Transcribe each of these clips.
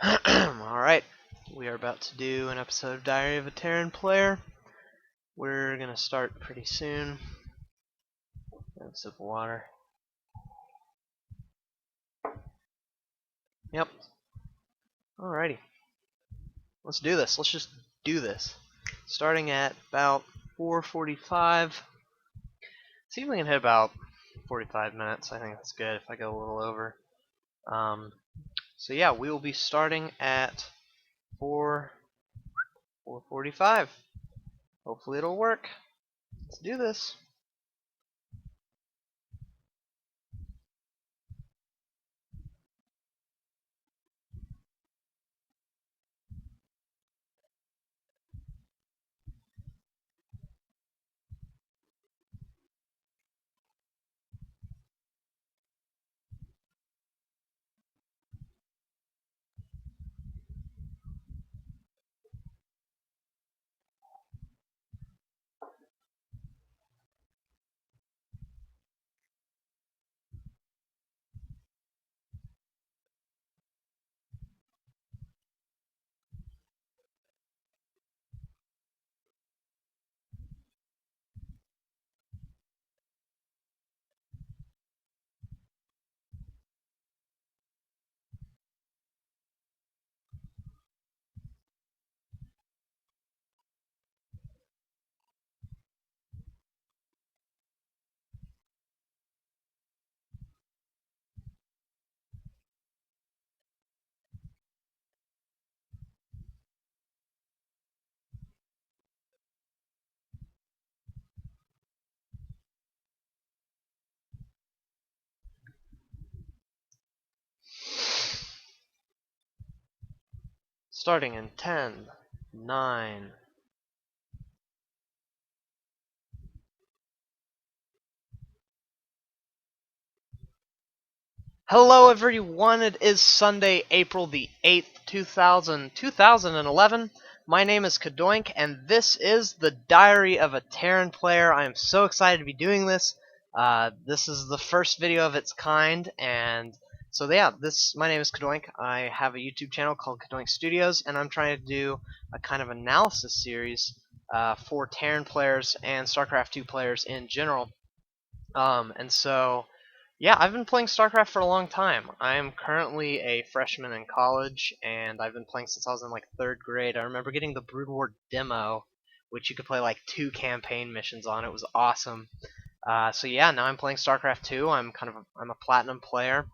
Alright, we are about to do an episode of Diary of a Terran Player. We're gonna start pretty soon. Have a sip of water. Yep. Alrighty. Let's do this. Let's just do this. Starting at about 4:45. See if we can hit about 45 minutes. I think that's good if I go a little over. So yeah, we will be starting at 4:45. Hopefully it'll work. Let's do this. Starting in 10, 9. Hello everyone, it is Sunday, April the 8th, 2011. My name is Cadoink, and this is the Diary of a Terran Player. I am so excited to be doing this. This is the first video of its kind, and so yeah, my name is Cadoink. I have a YouTube channel called CadoinkStudios, and I'm trying to do a kind of analysis series for Terran players and StarCraft 2 players in general. And so yeah, I've been playing StarCraft for a long time. I am currently a freshman in college, and I've been playing since I was in like 3rd grade. I remember getting the Brood War demo, which you could play like 2 campaign missions on. It was awesome. So yeah, now I'm playing StarCraft 2. I'm a platinum player,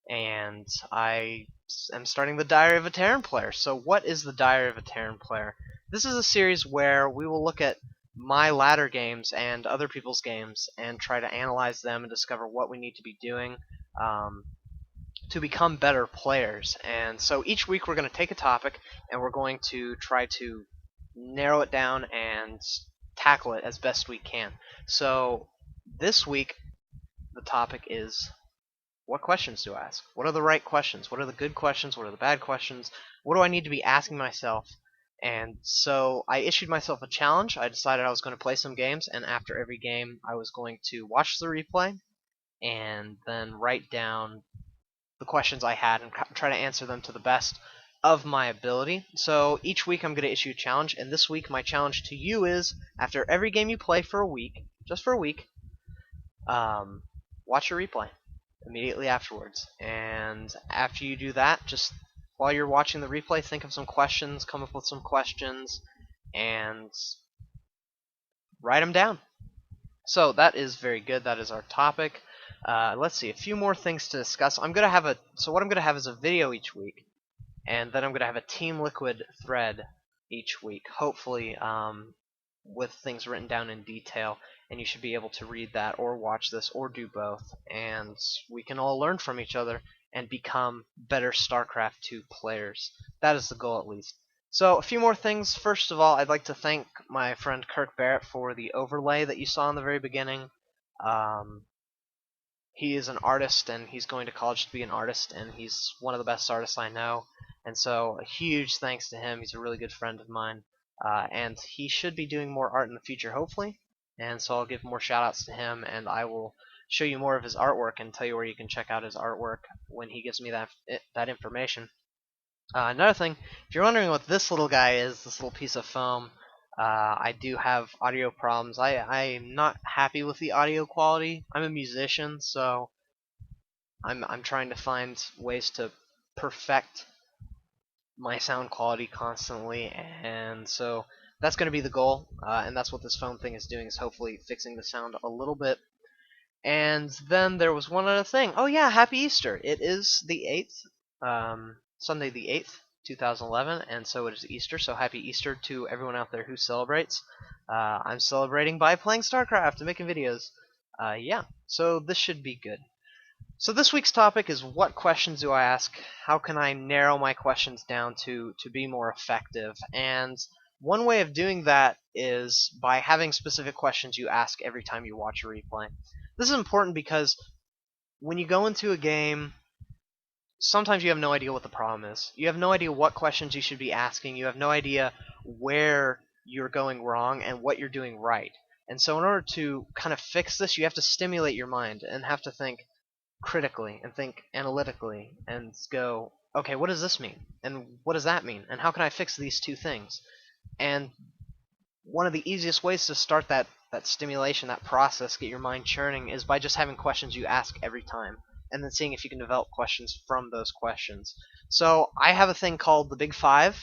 and I am starting the Diary of a Terran Player. So what is the Diary of a Terran Player? This is a series where we will look at my ladder games and other people's games and try to analyze them and discover what we need to be doing to become better players. And so each week we're going to take a topic and we're going to try to narrow it down and tackle it as best we can. So this week the topic is, what questions do I ask? What are the right questions? What are the good questions? What are the bad questions? What do I need to be asking myself? And so I issued myself a challenge. I decided I was going to play some games, and after every game I was going to watch the replay and then write down the questions I had and try to answer them to the best of my ability. So each week I'm going to issue a challenge, and this week my challenge to you is, after every game you play for a week, just for a week, watch your replay immediately afterwards. And after you do that, just while you're watching the replay, think of some questions, come up with some questions, and write them down. So that is very good. That is our topic. Let's see, a few more things to discuss. What I'm going to have is a video each week, and then I'm going to have a Team Liquid thread each week, hopefully with things written down in detail, and you should be able to read that or watch this or do both, and we can all learn from each other and become better StarCraft 2 players. That is the goal, at least. So a few more things. First of all, I'd like to thank my friend Kirk Barrett for the overlay that you saw in the very beginning. He is an artist, and he's going to college to be an artist, and he's one of the best artists I know. And so a huge thanks to him. He's a really good friend of mine. And he should be doing more art in the future, hopefully. And so I'll give more shout-outs to him, and I will show you more of his artwork and tell you where you can check out his artwork when he gives me that information. Another thing, if you're wondering what this little guy is, this little piece of foam, I do have audio problems. I'm not happy with the audio quality. I'm a musician, so I'm trying to find ways to perfect my sound quality constantly, and so that's going to be the goal, and that's what this foam thing is doing, is hopefully fixing the sound a little bit. And then there was one other thing. Oh yeah, Happy Easter! It is the 8th, Sunday the 8th, 2011, and so it is Easter, so Happy Easter to everyone out there who celebrates. I'm celebrating by playing StarCraft and making videos. Yeah, so this should be good. So this week's topic is, what questions do I ask? How can I narrow my questions down to be more effective? And one way of doing that is by having specific questions you ask every time you watch a replay. This is important because when you go into a game, sometimes you have no idea what the problem is. You have no idea what questions you should be asking. You have no idea where you're going wrong and what you're doing right. And so in order to kind of fix this, you have to stimulate your mind and have to think critically and think analytically and go, okay, what does this mean? And what does that mean? And how can I fix these two things? And one of the easiest ways to start that stimulation, that process, get your mind churning, is by just having questions you ask every time, and then seeing if you can develop questions from those questions. So I have a thing called the Big Five,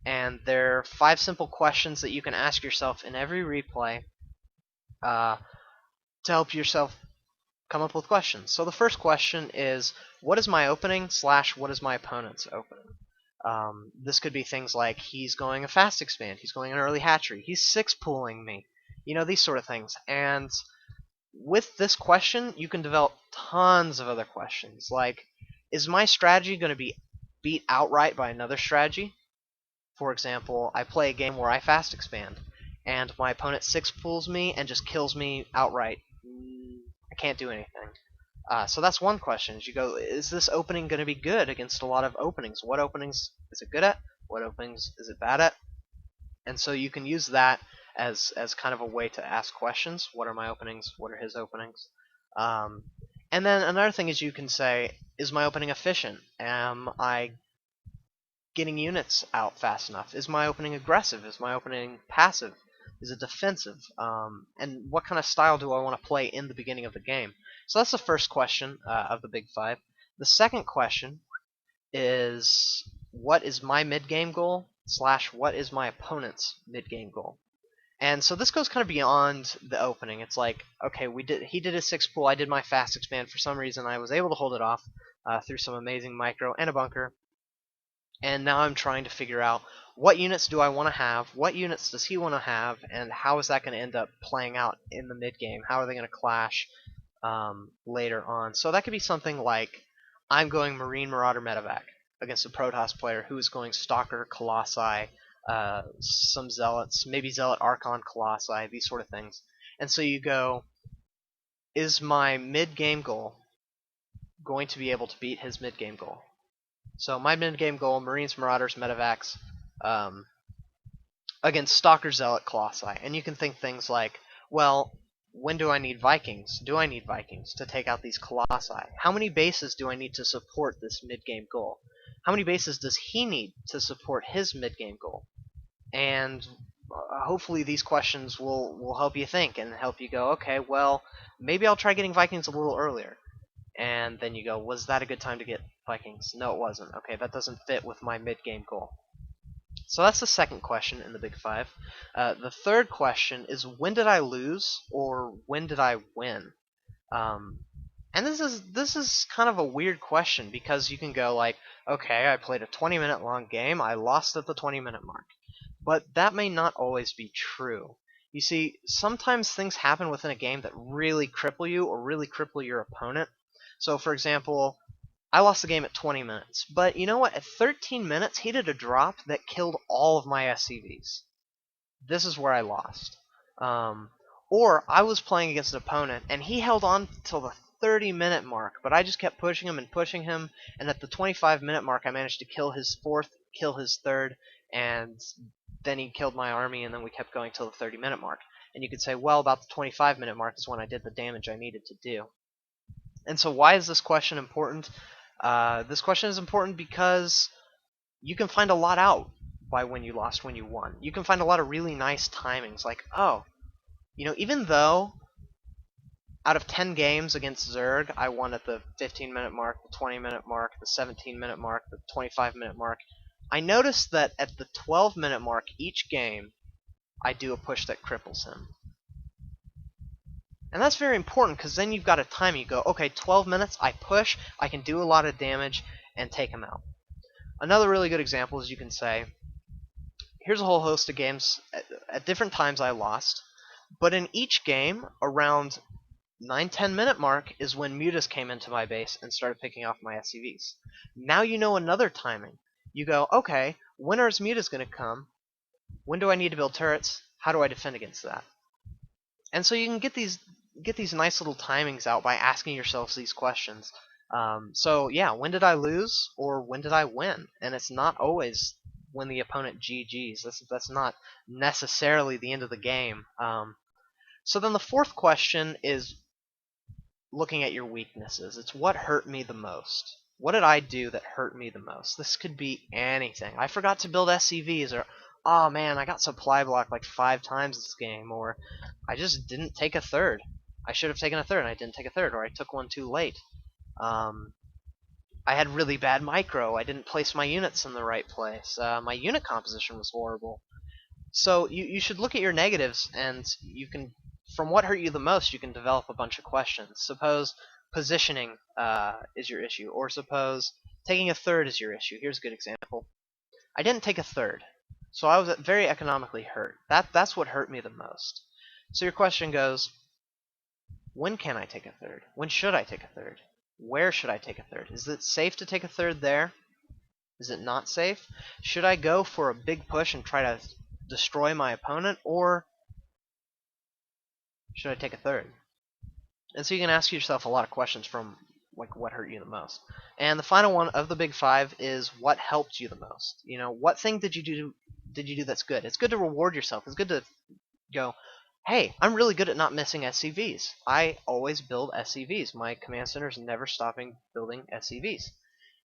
and they're 5 simple questions that you can ask yourself in every replay to help yourself come up with questions. So the first question is, what is my opening / what is my opponent's opening? This could be things like, he's going a fast expand, he's going an early hatchery, he's 6-pooling me, these sort of things. And with this question, you can develop tons of other questions, like, is my strategy going to be beat outright by another strategy? For example, I play a game where I fast expand, and my opponent 6-pools me and just kills me outright. I can't do anything. So that's one question. Is you go, is this opening going to be good against a lot of openings? What openings is it good at? What openings is it bad at? And so you can use that as kind of a way to ask questions. What are my openings? What are his openings? And then another thing is, you can say, is my opening efficient? Am I getting units out fast enough? Is my opening aggressive? Is my opening passive? Is it defensive? And what kind of style do I want to play in the beginning of the game? So that's the first question of the Big Five. The second question is, what is my mid-game goal / what is my opponent's mid-game goal? And so this goes kind of beyond the opening. It's like, okay, he did his 6-pool, I did my fast expand. For some reason, I was able to hold it off through some amazing micro and a bunker. And now I'm trying to figure out, what units do I want to have, what units does he want to have, and how is that going to end up playing out in the mid-game? How are they going to clash later on? So that could be something like, I'm going Marine Marauder Medevac against a Protoss player who is going Stalker, Colossi, some Zealots, maybe Zealot Archon Colossi, these sort of things. And so you go, is my mid-game goal going to be able to beat his mid-game goal? So my mid-game goal, Marines, Marauders, Medevacs, against Stalker, Zealot, Colossi. And you can think things like, well, when do I need Vikings? Do I need Vikings to take out these Colossi? How many bases do I need to support this mid-game goal? How many bases does he need to support his mid-game goal? And hopefully these questions will help you think and help you go, okay, well, maybe I'll try getting Vikings a little earlier. And then you go, was that a good time to get Vikings? No, it wasn't. Okay, that doesn't fit with my mid-game goal. So that's the second question in the Big Five. The third question is, when did I lose, or when did I win? And this is kind of a weird question, because you can go like, okay, I played a 20-minute long game, I lost at the 20-minute mark. But that may not always be true. You see, sometimes things happen within a game that really cripple you or really cripple your opponent. So, for example, I lost the game at 20 minutes. But you know what? At 13 minutes, he did a drop that killed all of my SCVs. This is where I lost. Or I was playing against an opponent, and he held on till the 30-minute mark, but I just kept pushing him, and at the 25-minute mark, I managed to kill his 4th, kill his 3rd, and then he killed my army, and then we kept going till the 30-minute mark. And you could say, well, about the 25-minute mark is when I did the damage I needed to do. And so why is this question important? This question is important because you can find a lot out by when you lost, when you won. You can find a lot of really nice timings, like, oh, even though out of 10 games against Zerg, I won at the 15-minute mark, the 20-minute mark, the 17-minute mark, the 25-minute mark, I noticed that at the 12-minute mark each game, I do a push that cripples him. And that's very important, because then you've got a time. You go, okay, 12 minutes, I push, I can do a lot of damage, and take him out. Another really good example is you can say, here's a whole host of games at different times I lost, but in each game, around 9-10 minute mark is when Mutas came into my base and started picking off my SCVs. Now you know another timing. You go, okay, when are his Mutas going to come? When do I need to build turrets? How do I defend against that? And so you can get these nice little timings out by asking yourselves these questions. So yeah, when did I lose or when did I win? And it's not always when the opponent GGs. That's not necessarily the end of the game. So then the fourth question is looking at your weaknesses. It's what hurt me the most. What did I do that hurt me the most? This could be anything. I forgot to build SCVs, or oh man, I got supply blocked like 5 times this game, or I just didn't take a third. I should have taken a third and I didn't take a third, or I took one too late. I had really bad micro. I didn't place my units in the right place. My unit composition was horrible. So you should look at your negatives, and you can, from what hurt you the most, you can develop a bunch of questions. Suppose positioning is your issue, or suppose taking a third is your issue. Here's a good example. I didn't take a third, so I was very economically hurt. That's what hurt me the most. So your question goes, when can I take a third? When should I take a third? Where should I take a third? Is it safe to take a third there? Is it not safe? Should I go for a big push and try to destroy my opponent, or should I take a third? And so you can ask yourself a lot of questions from like what hurt you the most. And the final one of the big 5 is what helped you the most. What thing did you do that's good? It's good to reward yourself. It's good to go, hey, I'm really good at not missing SCVs. I always build SCVs. My command center is never stopping building SCVs.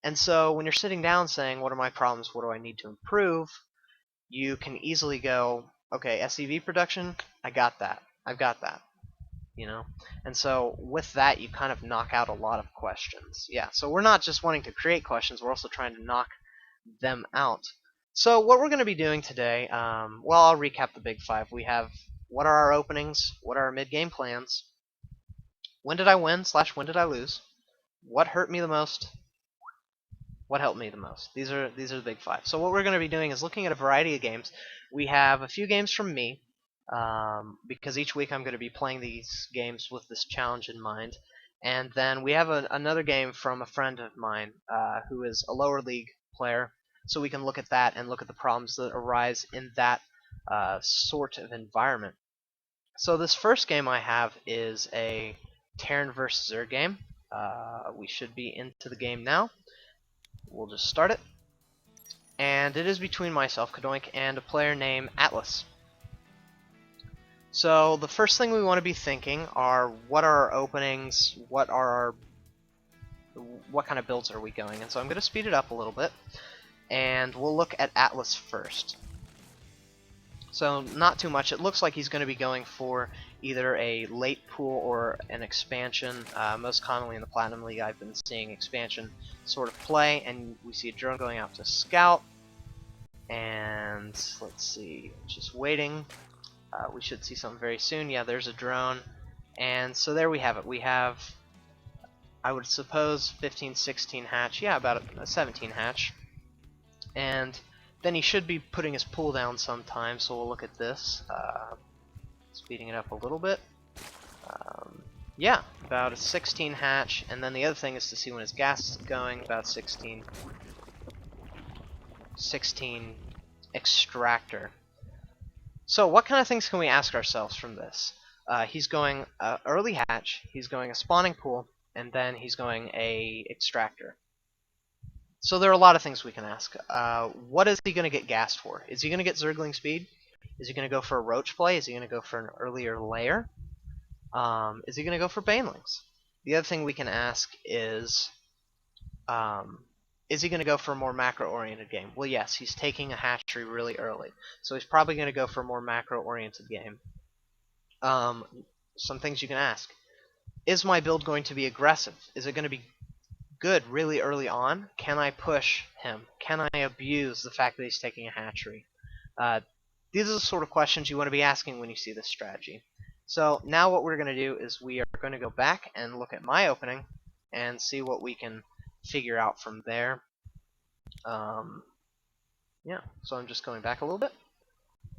And so when you're sitting down saying, what are my problems? What do I need to improve? You can easily go, okay, SCV production, I got that. I've got that. And so with that, you kind of knock out a lot of questions. Yeah, so we're not just wanting to create questions, we're also trying to knock them out. So what we're going to be doing today, well, I'll recap the big 5. We have what are our openings, what are our mid-game plans, when did I win / when did I lose, what hurt me the most, what helped me the most. These are the big 5. So what we're going to be doing is looking at a variety of games. We have a few games from me, because each week I'm going to be playing these games with this challenge in mind. And then we have another game from a friend of mine who is a lower league player, so we can look at that and look at the problems that arise in that sort of environment. So this first game I have is a Terran versus Zerg game. We should be into the game now. We'll just start it. And it is between myself, Cadoink, and a player named Atlas. So the first thing we want to be thinking are, what are our openings, what kind of builds are we going? And so I'm going to speed it up a little bit, and we'll look at Atlas first. So not too much. It looks like he's going to be going for either a late pool or an expansion. Most commonly in the Platinum League, I've been seeing expansion sort of play, and we see a drone going out to scout. And let's see, just waiting. We should see something very soon. Yeah, there's a drone. And so there we have it. We have, I would suppose, 15, 16 hatch. Yeah, about a 17 hatch. And then he should be putting his pool down sometime, so we'll look at this. Speeding it up a little bit. Yeah, about a 16 hatch, and then the other thing is to see when his gas is going, about 16 extractor. So what kind of things can we ask ourselves from this? He's going early hatch, he's going a spawning pool, and then he's going a extractor. So there are a lot of things we can ask. What is he going to get gassed for? Is he going to get Zergling speed? Is he going to go for a roach play? Is he going to go for an earlier layer? Is he going to go for banelings? The other thing we can ask is, is he going to go for a more macro-oriented game? Well, yes, he's taking a hatchery really early, so he's probably going to go for a more macro-oriented game. Some things you can ask. Is my build going to be aggressive? Is it going to be good really early on? Can I push him? Can I abuse the fact that he's taking a hatchery? These are the sort of questions you want to be asking when you see this strategy. So now what we're going to do is we are going to go back and look at my opening and see what we can figure out from there. Yeah, so I'm just going back a little bit,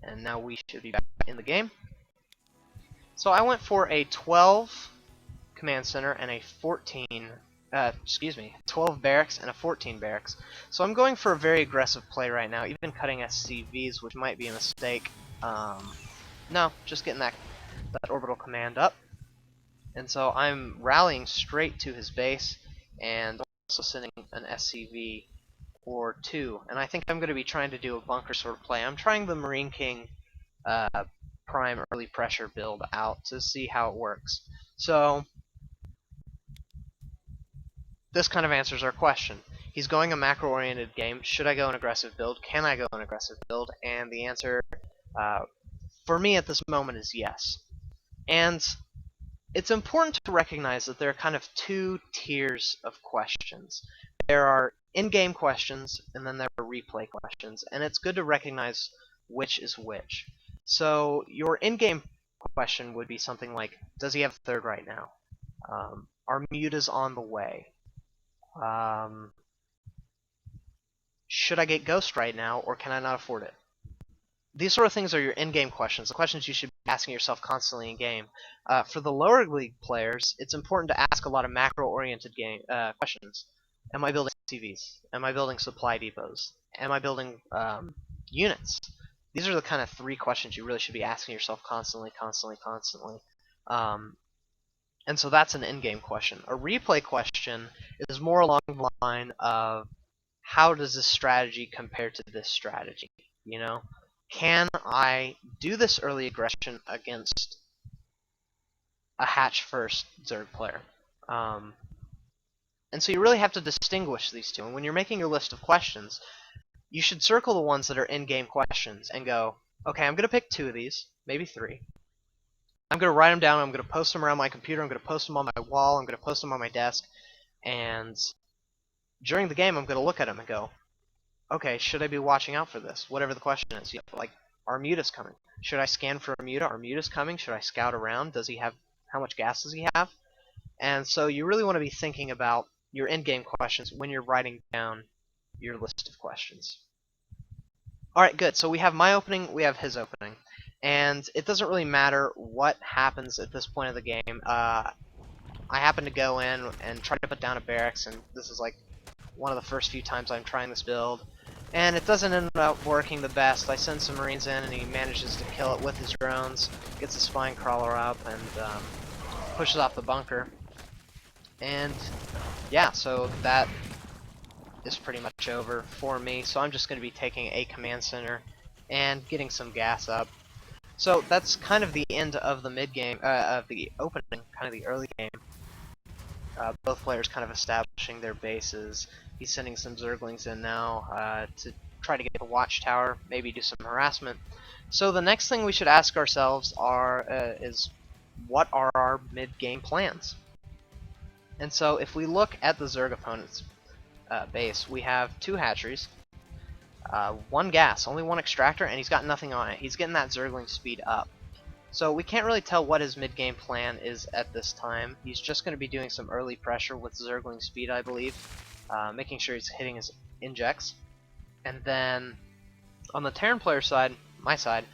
and now we should be back in the game. So I went for a 12 command center and a 12 barracks and a 14 barracks. So I'm going for a very aggressive play right now, even cutting SCVs, which might be a mistake. No, just getting that orbital command up. And so I'm rallying straight to his base and also sending an SCV or two. And I think I'm going to be trying to do a bunker sort of play. I'm trying the Marine King prime early pressure build out to see how it works. So this kind of answers our question. He's going a macro-oriented game. Should I go an aggressive build? Can I go an aggressive build? And the answer for me at this moment is yes. And it's important to recognize that there are kind of two tiers of questions. There are in-game questions, and then there are replay questions, and it's good to recognize which is which. So your in-game question would be something like, does he have a third right now? Are mutas on the way? Should I get Ghost right now, or can I not afford it? These sort of things are your in-game questions, the questions you should be asking yourself constantly in-game. For the lower league players, it's important to ask a lot of macro-oriented game questions. Am I building CVs? Am I building supply depots? Am I building units? These are the kind of three questions you really should be asking yourself constantly. And so that's an in-game question. A replay question is more along the line of, how does this strategy compare to this strategy? You know? Can I do this early aggression against a hatch-first Zerg player? And so you really have to distinguish these two. And when you're making your list of questions, you should circle the ones that are in-game questions and go, okay, I'm going to pick 2 of these, maybe 3. I'm going to write them down, I'm going to post them around my computer, I'm going to post them on my wall, I'm going to post them on my desk, and during the game I'm going to look at them and go, okay, should I be watching out for this? Whatever the question is. You know, like, are mutas coming? Should I scan for a muta? Are mutas coming? Should I scout around? Does he have, how much gas does he have? And so you really want to be thinking about your in-game questions when you're writing down your list of questions. Alright, good. So we have my opening, we have his opening. And it doesn't really matter what happens at this point of the game. I happen to go in and try to put down a barracks, and this is like one of the first few times I'm trying this build. And it doesn't end up working the best. I send some Marines in, and he manages to kill it with his drones, gets the spine crawler up, and pushes off the bunker. And yeah, so that is pretty much over for me. So I'm just going to be taking a command center and getting some gas up. So that's kind of the end of the mid-game, of the opening, kind of the early game. Both players kind of establishing their bases. He's sending some Zerglings in now to try to get the watchtower, maybe do some harassment. So the next thing we should ask ourselves is, what are our mid-game plans? And so if we look at the Zerg opponent's base, we have 2 hatcheries, 1 gas, only 1 extractor, and he's got nothing on it. He's getting that Zergling speed up. So we can't really tell what his mid-game plan is at this time. He's just going to be doing some early pressure with Zergling speed, I believe, making sure he's hitting his injects. And then on the Terran player side, my side,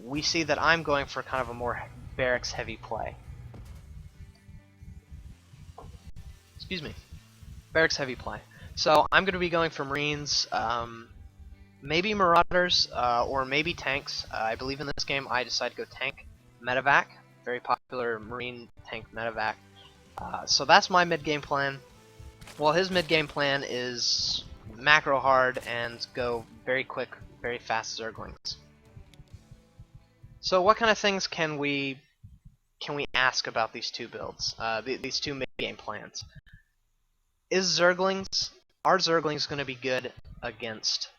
we see that I'm going for kind of a more barracks-heavy play. Excuse me. Barracks-heavy play. So I'm going to be going for Marines, maybe Marauders, or maybe tanks. I believe in this game I decided to go tank medevac, very popular Marine tank medevac. So that's my mid-game plan. Well, his mid-game plan is macro hard and go very quick, very fast Zerglings. So what kind of things can we ask about these 2 builds, these 2 mid-game plans? Is Zerglings are Zerglings going to be good against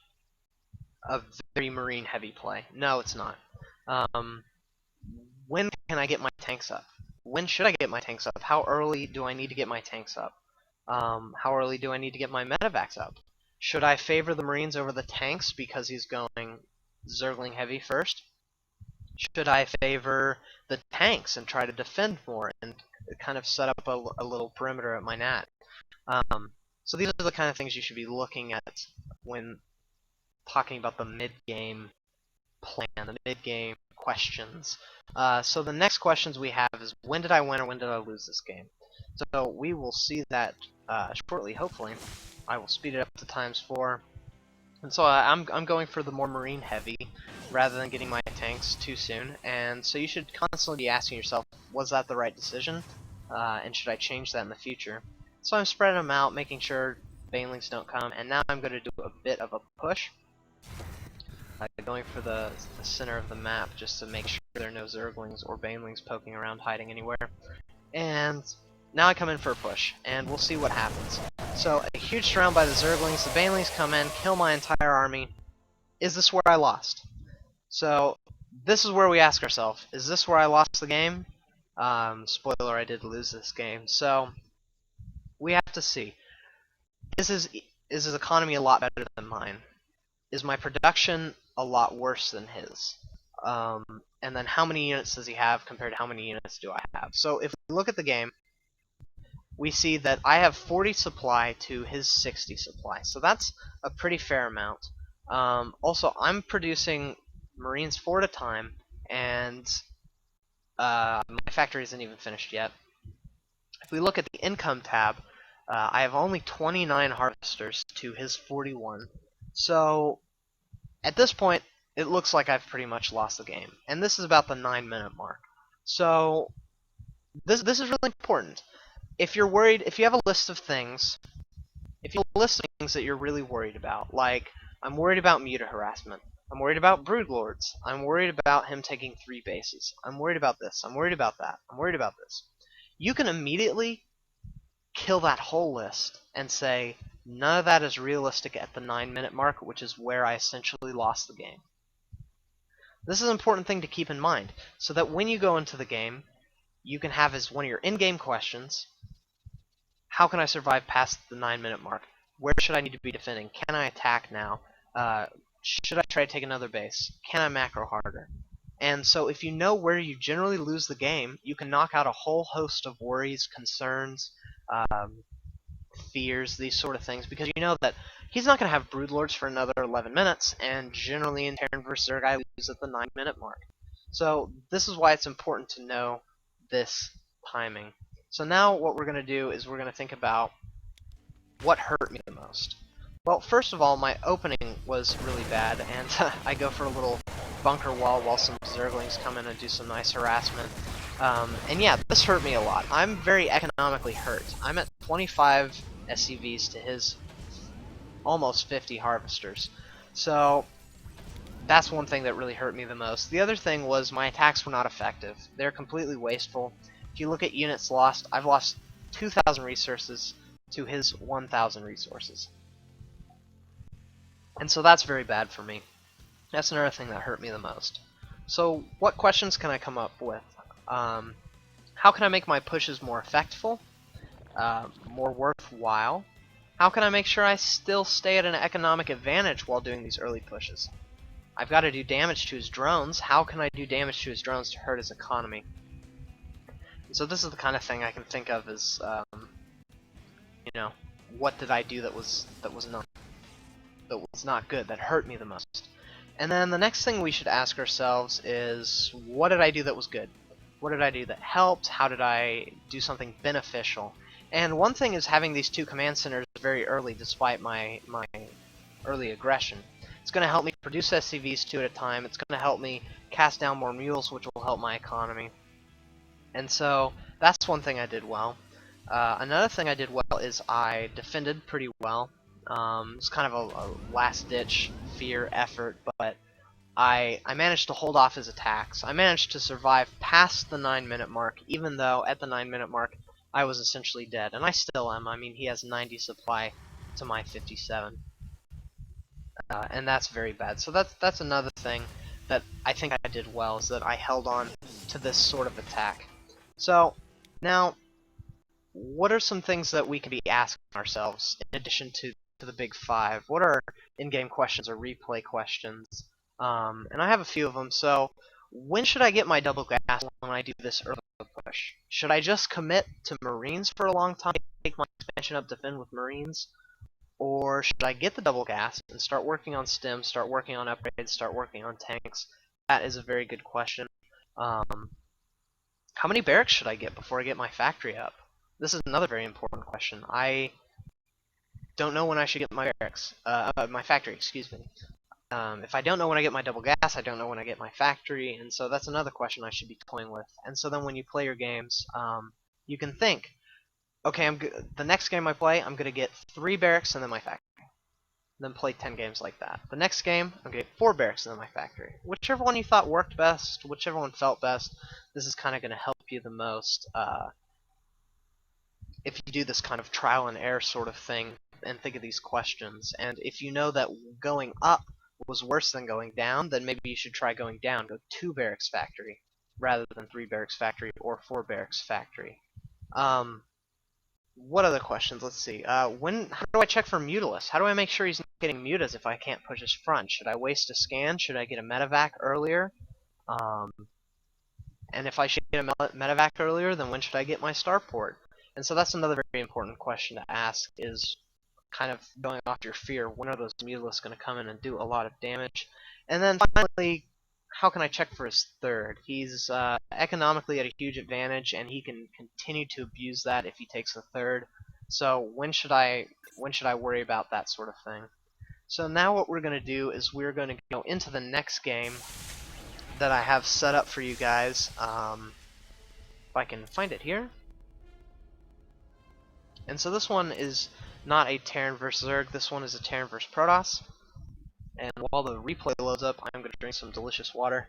a very marine heavy play? No, it's not. When can I get my tanks up? When should I get my tanks up? How early do I need to get my tanks up? How early do I need to get my medevacs up? Should I favor the Marines over the tanks because he's going Zergling heavy first? Should I favor the tanks and try to defend more and kind of set up a little perimeter at my nat? So these are the kind of things you should be looking at when talking about the mid-game plan, the mid-game questions. So the next questions we have is, when did I win or when did I lose this game? So we will see that shortly, hopefully. I will speed it up to ×4. And so I'm going for the more marine heavy rather than getting my tanks too soon. And so you should constantly be asking yourself, was that the right decision? And should I change that in the future? So I'm spreading them out, making sure banelings don't come. And now I'm going to do a bit of a push. Going for the center of the map just to make sure there are no Zerglings or banelings poking around hiding anywhere. And now I come in for a push, and we'll see what happens. So a huge surround by the Zerglings, the banelings come in, kill my entire army. Is this where I lost? So this is where we ask ourselves, is this where I lost the game? Spoiler, I did lose this game. So we have to see. Is his economy a lot better than mine? Is my production a lot worse than his? And then how many units does he have compared to how many units do I have? So if we look at the game, we see that I have 40 supply to his 60 supply. So that's a pretty fair amount. Also, I'm producing Marines 4 at a time, and my factory isn't even finished yet. If we look at the income tab, I have only 29 harvesters to his 41. So at this point, it looks like I've pretty much lost the game. And this is about the 9-minute mark. So this is really important. If you're worried, if you have a list of things, that you're really worried about, like, I'm worried about muta harassment, I'm worried about broodlords, I'm worried about him taking 3 bases, I'm worried about this, I'm worried about that, I'm worried about this, you can immediately kill that whole list and say, none of that is realistic at the 9-minute mark, which is where I essentially lost the game. This is an important thing to keep in mind, so that when you go into the game, you can have as one of your in-game questions, how can I survive past the 9-minute mark? Where should I need to be defending? Can I attack now? Should I try to take another base? Can I macro harder? And so if you know where you generally lose the game, you can knock out a whole host of worries, concerns, fears, these sort of things, because you know that he's not going to have broodlords for another 11 minutes, and generally in Terran vs. Zerg, I lose at the 9-minute mark. So this is why it's important to know this timing. So now what we're going to do is we're going to think about what hurt me the most. Well, first of all, my opening was really bad, and I go for a little bunker wall while some Zerglings come in and do some nice harassment. And yeah, this hurt me a lot. I'm very economically hurt. I'm at 25 SCVs to his almost 50 harvesters. So that's one thing that really hurt me the most. The other thing was my attacks were not effective. They're completely wasteful. If you look at units lost, I've lost 2,000 resources to his 1,000 resources. And so that's very bad for me. That's another thing that hurt me the most. So what questions can I come up with? How can I make my pushes more effectful? More worthwhile? How can I make sure I still stay at an economic advantage while doing these early pushes? I've got to do damage to his drones. How can I do damage to his drones to hurt his economy? And so this is the kind of thing I can think of as, you know, what did I do that was not good, that hurt me the most? And then the next thing we should ask ourselves is, what did I do that was good? What did I do that helped? How did I do something beneficial? And one thing is having these 2 command centers very early, despite my early aggression. It's going to help me produce SCVs 2 at a time. It's going to help me cast down more mules, which will help my economy. And so that's one thing I did well. Another thing I did well is I defended pretty well. It's kind of a last-ditch fear effort, but I managed to hold off his attacks. I managed to survive past the 9-minute mark, even though at the 9-minute mark I was essentially dead, and I still am. I mean, he has 90 supply to my 57. And that's very bad. So that's another thing that I think I did well, is that I held on to this sort of attack. So now, what are some things that we can be asking ourselves in addition to the big five? What are in-game questions or replay questions? And I have a few of them. So when should I get my double gas when I do this early push? Should I just commit to Marines for a long time, take my expansion up, defend with Marines? Or should I get the double gas and start working on stims, start working on upgrades, start working on tanks? That is a very good question. How many barracks should I get before I get my factory up? This is another very important question. I don't know when I should get my barracks, my factory, excuse me. If I don't know when I get my double gas, I don't know when I get my factory, and so that's another question I should be toying with. And so then when you play your games, you can think, okay, the next game I play, I'm going to get 3 barracks and then my factory. Then play 10 games like that. The next game, I'm going to get 4 barracks and then my factory. Whichever one you thought worked best, whichever one felt best, this is kind of going to help you the most if you do this kind of trial and error sort of thing and think of these questions. And if you know that going up was worse than going down, then maybe you should try going down. Go 2 barracks factory rather than 3 barracks factory or 4 barracks factory. What other questions? Let's see. How do I check for Mutalisk? How do I make sure he's not getting mutas if I can't push his front? Should I waste a scan? Should I get a medevac earlier? And if I should get a medevac earlier, then when should I get my starport? And so that's another very important question to ask, is kind of going off your fear. When are those Mutalisks going to come in and do a lot of damage? And then finally, how can I check for his third? He's economically at a huge advantage, and he can continue to abuse that if he takes the third. So when should I worry about that sort of thing? So now what we're going to do is we're going to go into the next game that I have set up for you guys. If I can find it here. And so this one is not a Terran versus Zerg. This one is a Terran versus Protoss. And while the replay loads up, I'm going to drink some delicious water.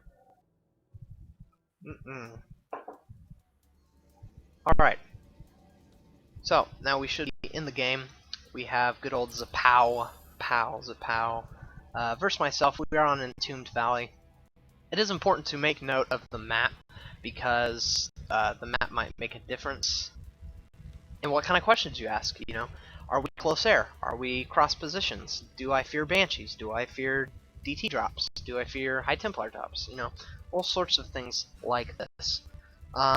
Alright. So, now we should be in the game. We have good old Zapow. Versus myself, we are on Entombed Valley. It is important to make note of the map, because the map might make a difference in what kind of questions you ask, you know. Are we close air? Are we cross positions? Do I fear Banshees? Do I fear DT drops? Do I fear High Templar drops? You know, all sorts of things like this.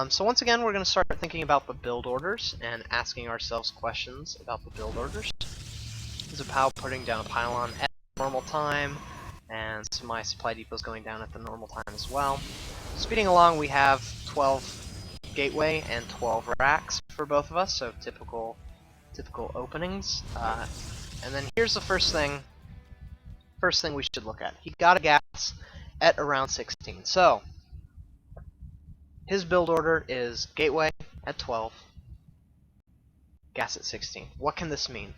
So once again, we're going to start thinking about the build orders and asking ourselves questions about the build orders. Zapow putting down a pylon at normal time, and so my supply depot is going down at the normal time as well. Speeding along, we have 12 gateway and 12 racks for both of us, so typical openings. And then here's the first thing we should look at. He got a gas at around 16. So his build order is gateway at 12, gas at 16. What can this mean?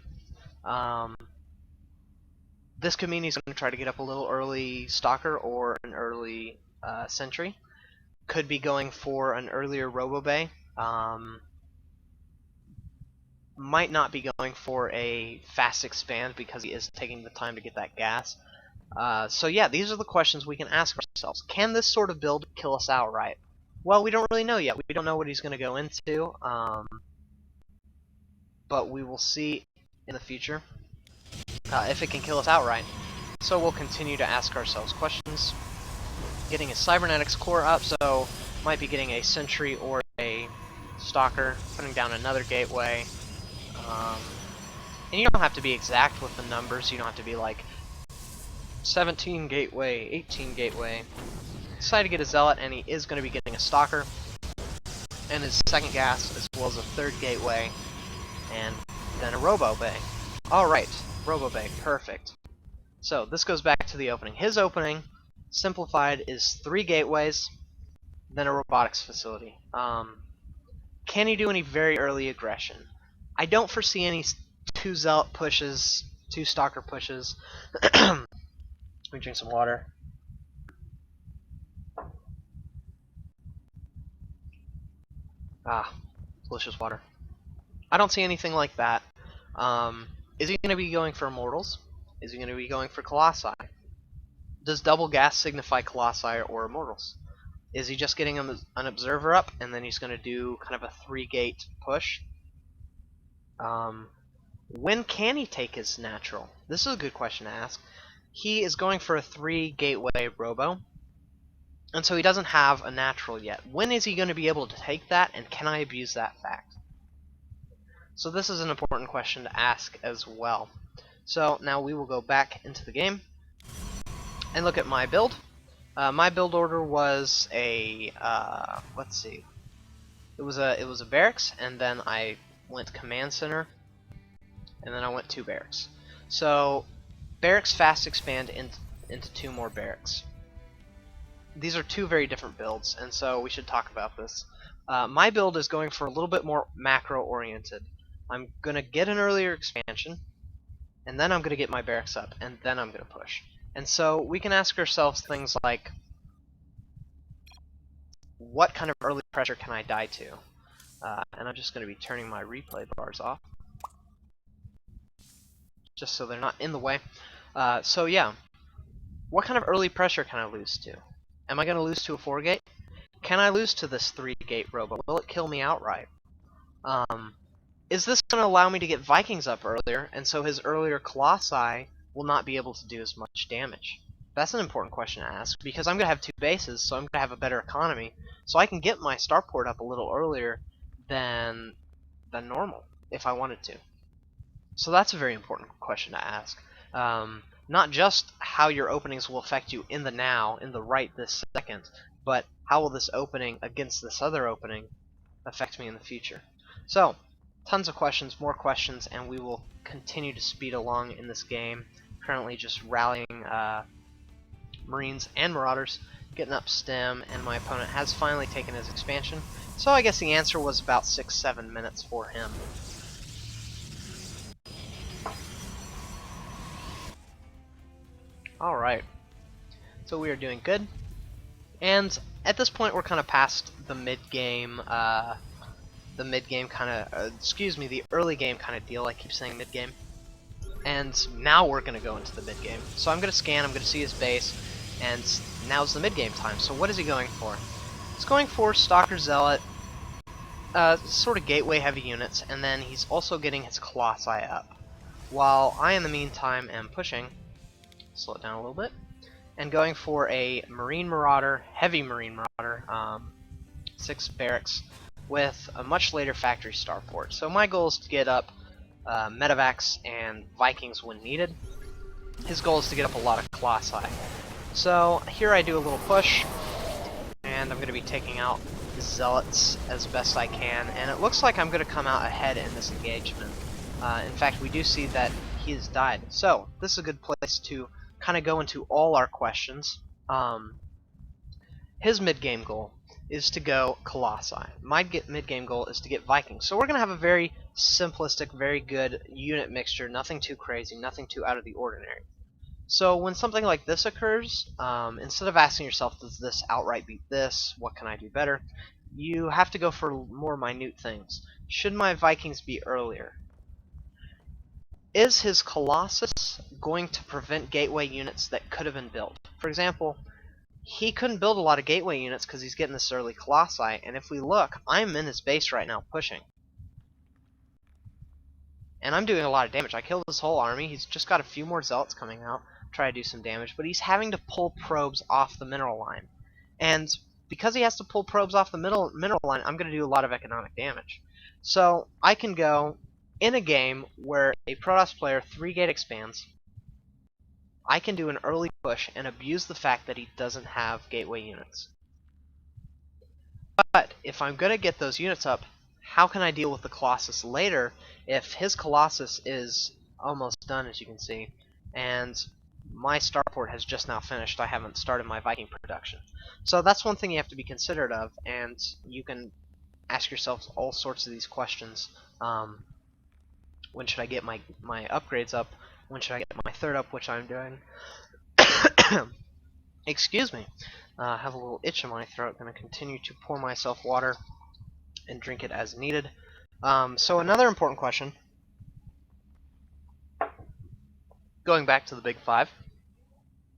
This could mean he's going to try to get up a little early stalker or an early sentry. Could be going for an earlier Robo-Bay. Might not be going for a fast expand because he is taking the time to get that gas. So yeah, these are the questions we can ask ourselves. Can this sort of build kill us outright? Well, we don't really know yet. We don't know what he's going to go into, but we will see in the future if it can kill us outright. So we'll continue to ask ourselves questions. Getting a cybernetics core up, so might be getting a sentry or a stalker, putting down another gateway. And you don't have to be exact with the numbers. You don't have to be like 17 gateway, 18 gateway. Decided to get a zealot, and he is going to be getting a stalker and his second gas, as well as a third gateway, and then a Robo-Bay. Alright, Robo-Bay, perfect. So this goes back to the opening. His opening, simplified, is 3 gateways, then a robotics facility. Can he do any very early aggression? I don't foresee any 2 zealot pushes, 2 stalker pushes. Let me drink some water. Ah, delicious water. I don't see anything like that. Is he going to be going for Immortals? Is he going to be going for Colossi? Does double gas signify Colossi or Immortals? Is he just getting an Observer up, and then he's going to do kind of a 3-gate push? When can he take his natural? This is a good question to ask. He is going for a 3-gateway Robo, and so he doesn't have a natural yet. When is he going to be able to take that, and can I abuse that fact? So this is an important question to ask as well. So now we will go back into the game and look at my build. My build order was a let's see, it was a barracks, and then I went command center, and then I went 2 barracks. So barracks fast expand into 2 more barracks. These are 2 very different builds, and so we should talk about this. My build is going for a little bit more macro oriented. I'm gonna get an earlier expansion, and then I'm gonna get my barracks up, and then I'm gonna push. And so we can ask ourselves things like, what kind of early pressure can I die to? And I'm just going to be turning my replay bars off, just so they're not in the way. So yeah, what kind of early pressure can I lose to? Am I going to lose to a 4-gate? Can I lose to this 3-gate Robo? Will it kill me outright? Is this going to allow me to get Vikings up earlier, and so his earlier Colossi will not be able to do as much damage? That's an important question to ask, because I'm going to have 2 bases, so I'm going to have a better economy, so I can get my starport up a little earlier than normal, if I wanted to. So that's a very important question to ask. Not just how your openings will affect you in the now, in the right this second, but how will this opening against this other opening affect me in the future? So, tons of questions, more questions, and we will continue to speed along in this game. Currently just rallying Marines and Marauders, getting up stem, and my opponent has finally taken his expansion. So I guess the answer was about 6-7 minutes for him. Alright, so we are doing good, and at this point we're kind of past the mid-game, the early game kind of deal. I keep saying mid-game. And now we're going to go into the mid-game. So I'm going to scan, I'm going to see his base, and now's the mid-game time. So what is he going for? He's going for Stalker Zealot, sort of gateway heavy units, and then he's also getting his Colossi up. While I, in the meantime, am pushing, slow it down a little bit, and going for a Marine Marauder, heavy Marine Marauder, 6 barracks, with a much later factory starport. So my goal is to get up Medivacs and Vikings when needed. His goal is to get up a lot of Colossi. So here I do a little push, and I'm going to be taking out the Zealots as best I can, and it looks like I'm going to come out ahead in this engagement. In fact, we do see that he has died. So this is a good place to kind of go into all our questions. His mid-game goal is to go Colossi. My mid-game goal is to get Vikings. So we're going to have a very simplistic, very good unit mixture, nothing too crazy, nothing too out of the ordinary. So when something like this occurs, instead of asking yourself, does this outright beat this, what can I do better, you have to go for more minute things. Should my Vikings be earlier? Is his Colossus going to prevent gateway units that could have been built? For example, he couldn't build a lot of gateway units because he's getting this early Colossi, and if we look, I'm in his base right now pushing. And I'm doing a lot of damage. I killed his whole army. He's just got a few more Zealots coming out, try to do some damage, but he's having to pull probes off the mineral line. And because he has to pull probes off the mineral line, I'm going to do a lot of economic damage. So I can go in a game where a Protoss player 3-gate expands. I can do an early push and abuse the fact that he doesn't have gateway units. But if I'm going to get those units up, how can I deal with the Colossus later if his Colossus is almost done, as you can see, and my starport has just now finished? I haven't started my Viking production. So that's one thing you have to be considerate of, and you can ask yourself all sorts of these questions. When should I get my upgrades up? When should I get my third up, which I'm doing? Excuse me. I have a little itch in my throat. I'm going to continue to pour myself water and drink it as needed. So another important question. going back to the big five,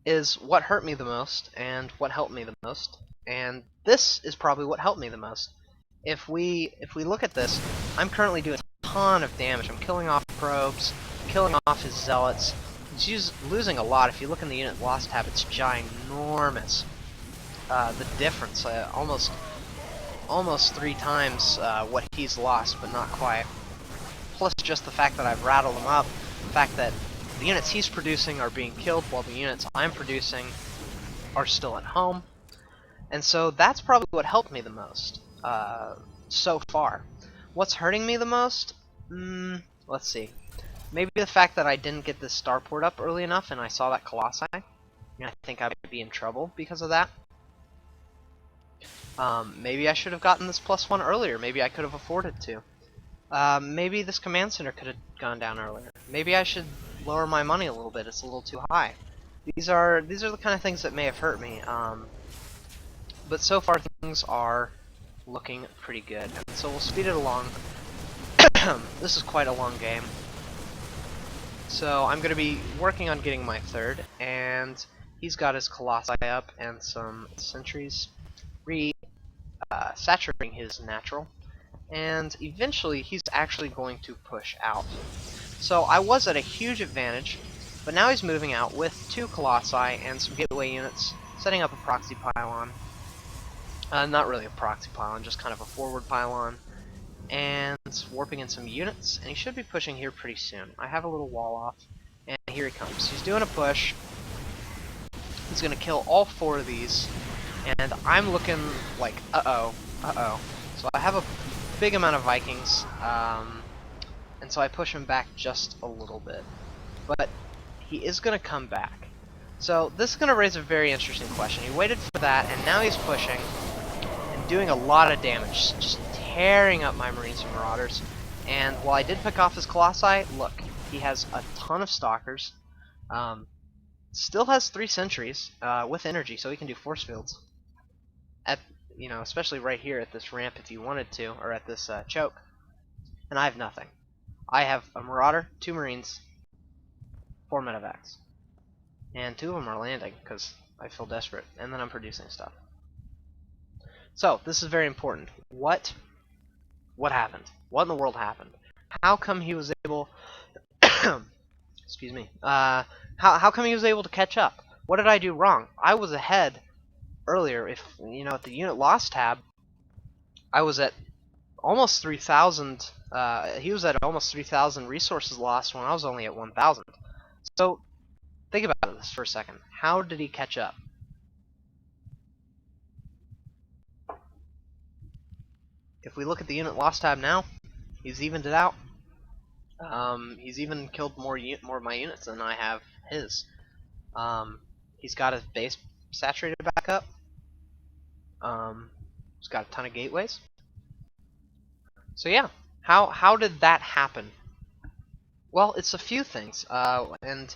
is what hurt me the most and what helped me the most. And this is probably what helped me the most. If we look at this, I'm currently doing a ton of damage. I'm killing off probes, killing off his zealots. He's losing a lot. If you look in the unit loss tab, it's ginormous. The difference, almost 3 times what he's lost, but not quite. Plus just the fact that I've rattled him up, the fact that the units he's producing are being killed while the units I'm producing are still at home. And so that's probably what helped me the most so far. What's hurting me the most? Let's see. Maybe the fact that I didn't get this starport up early enough and I saw that Colossi. And I think I might be in trouble because of that. Maybe I should have gotten this +1 earlier. Maybe I could have afforded to. Maybe this command center could have gone down earlier. Maybe I should lower my money a little bit. It's a little too high. These are the kind of things that may have hurt me. But so far things are looking pretty good. So we'll speed it along. This is quite a long game. So I'm going to be working on getting my third, and he's got his Colossi up and some sentries saturating his natural. And eventually he's actually going to push out. So I was at a huge advantage, but now he's moving out with 2 Colossi and some gateway units, setting up a proxy pylon. Not really a proxy pylon, just kind of a forward pylon. And warping in some units, and he should be pushing here pretty soon. I have a little wall off, and here he comes. He's doing a push. He's going to kill all 4 of these, and I'm looking like, uh-oh. So I have a big amount of Vikings, and so I push him back just a little bit. But he is going to come back. So this is going to raise a very interesting question. He waited for that, and now he's pushing and doing a lot of damage, just tearing up my Marines and Marauders. And while I did pick off his Colossi, look, he has a ton of Stalkers. Still has 3 sentries with energy, so he can do force fields. Especially right here at this ramp if you wanted to, or at this choke. And I have nothing. I have a Marauder, 2 Marines, 4 medevacs. And 2 of them are landing, because I feel desperate. And then I'm producing stuff. So, this is very important. What happened? What in the world happened? How come he was able... Excuse me. How come he was able to catch up? What did I do wrong? I was ahead earlier. If at the unit loss tab, I was at almost 3,000. He was at almost 3,000 resources lost when I was only at 1,000. So think about this for a second. How did he catch up? If we look at the unit loss tab now, he's evened it out. He's even killed more of my units than I have his. He's got his base saturated back up. He's got a ton of gateways. So yeah, how did that happen? Well, it's a few things, and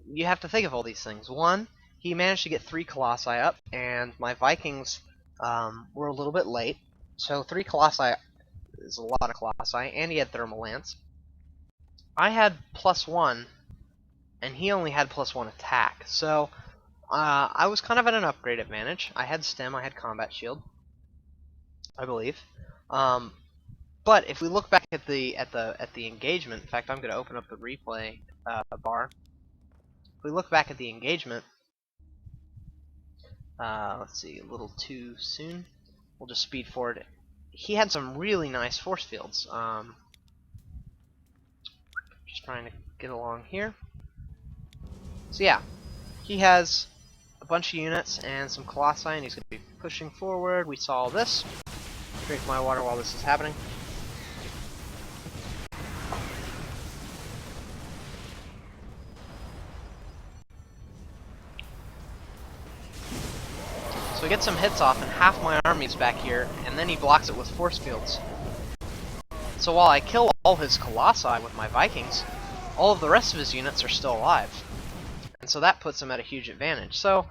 you have to think of all these things. One, he managed to get 3 Colossi up, and my Vikings were a little bit late. So 3 Colossi is a lot of Colossi, and he had Thermal Lance. I had +1, and he only had +1 attack. So I was kind of at an upgrade advantage. I had stem, I had combat shield, I believe. But if we look back at the engagement, in fact, I'm going to open up the replay bar. If we look back at the engagement, let's see, a little too soon. We'll just speed forward. He had some really nice force fields. Just trying to get along here. So yeah, he has a bunch of units and some Colossi, and he's going to be pushing forward. We saw all this. Drink my water while this is happening. So we get some hits off, and half my army's back here, and then he blocks it with force fields. So while I kill all his Colossi with my Vikings, all of the rest of his units are still alive. And so that puts him at a huge advantage. So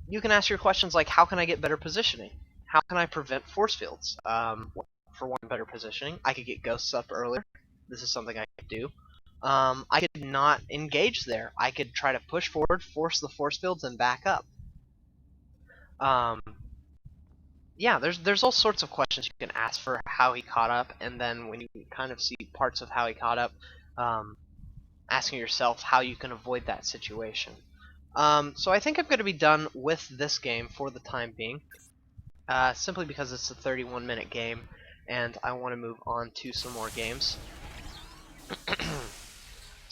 you can ask your questions like, how can I get better positioning? How can I prevent force fields? For one, better positioning. I could get ghosts up earlier. This is something I could do. I could not engage there. I could try to push forward, force the force fields, and back up. Yeah, there's all sorts of questions you can ask for how he caught up, and then when you kind of see parts of how he caught up, asking yourself how you can avoid that situation. So I think I'm going to be done with this game for the time being, simply because it's a 31-minute game, and I want to move on to some more games.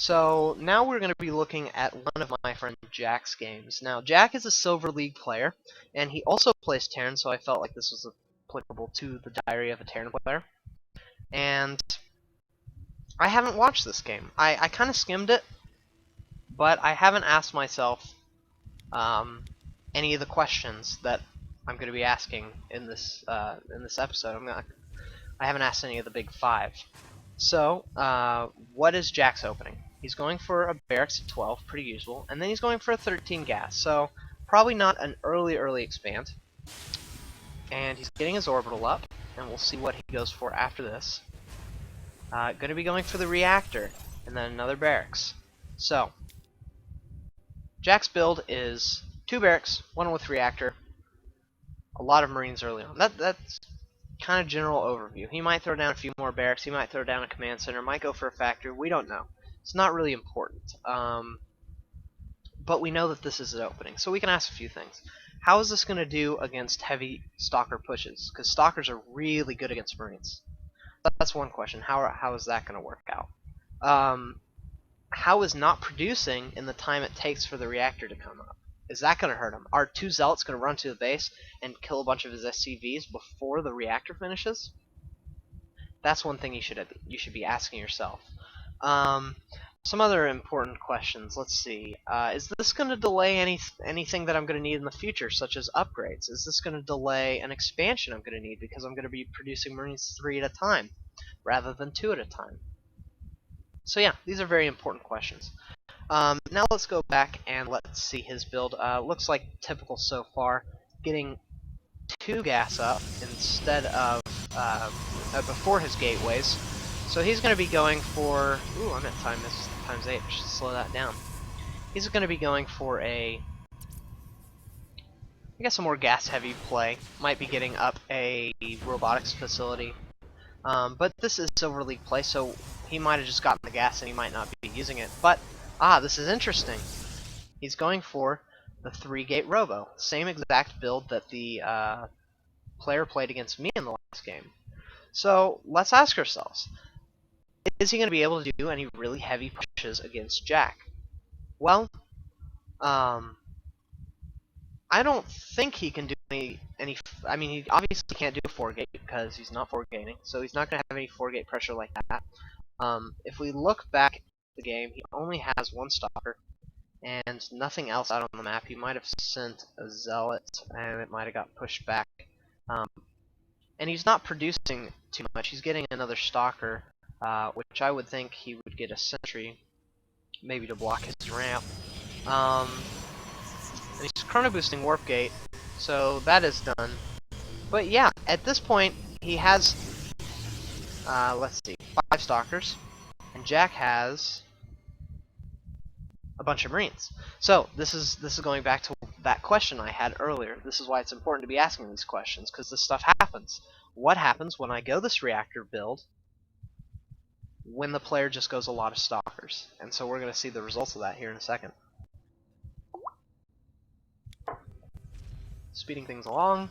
So now we're going to be looking at one of my friend Jack's games. Now, Jack is a Silver League player, and he also plays Terran, so I felt like this was applicable to the Diary of a Terran player. And I haven't watched this game. I kind of skimmed it, but I haven't asked myself any of the questions that I'm going to be asking in this episode. I haven't asked any of the big five. So, what is Jack's opening? He's going for a barracks of 12, pretty usual, and then he's going for a 13 gas, so probably not an early expand. And he's getting his orbital up, and we'll see what he goes for after this. Going to be going for the reactor, and then another barracks. So, Jack's build is 2 barracks, 1 with reactor, a lot of marines early on. That's kind of general overview. He might throw down a few more barracks, he might throw down a command center, might go for a factory, we don't know. It's not really important. But we know that this is an opening, so we can ask a few things. How is this going to do against heavy stalker pushes? Because stalkers are really good against marines. That's one question. How is that going to work out? How is not producing in the time it takes for the reactor to come up? Is that going to hurt him? Are 2 zealots going to run to the base and kill a bunch of his SCVs before the reactor finishes? That's one thing you should be asking yourself. Some other important questions. Let's see. Is this going to delay anything that I'm going to need in the future, such as upgrades? Is this going to delay an expansion I'm going to need because I'm going to be producing Marines 3 at a time rather than 2 at a time? So yeah, these are very important questions. Now let's go back and let's see his build. Looks like typical so far, getting 2 gas up instead of before his gateways. So he's going to be going for... Ooh, I'm at times 8. I should slow that down. He's going to be going for I guess a more gas-heavy play. Might be getting up a robotics facility. But this is Silver League play, so he might have just gotten the gas and he might not be using it. But, this is interesting. He's going for the 3-gate robo. Same exact build that the player played against me in the last game. So, let's ask ourselves. Is he going to be able to do any really heavy pushes against Jack? Well, I don't think he can do any. I mean, he obviously can't do 4-gate because he's not 4-gating, so he's not going to have any 4-gate pressure like that. If we look back at the game, he only has 1 stalker and nothing else out on the map. He might have sent a zealot, and it might have got pushed back. And he's not producing too much. He's getting another stalker, which I would think he would get a sentry, maybe to block his ramp. And he's chrono boosting warp gate, so that is done. But yeah, at this point he has, let's see, 5 stalkers, and Jack has a bunch of marines. So this is going back to that question I had earlier. This is why it's important to be asking these questions, because this stuff happens. What happens when I go this reactor build when the player just goes a lot of stalkers? And so we're going to see the results of that here in a second. Speeding things along.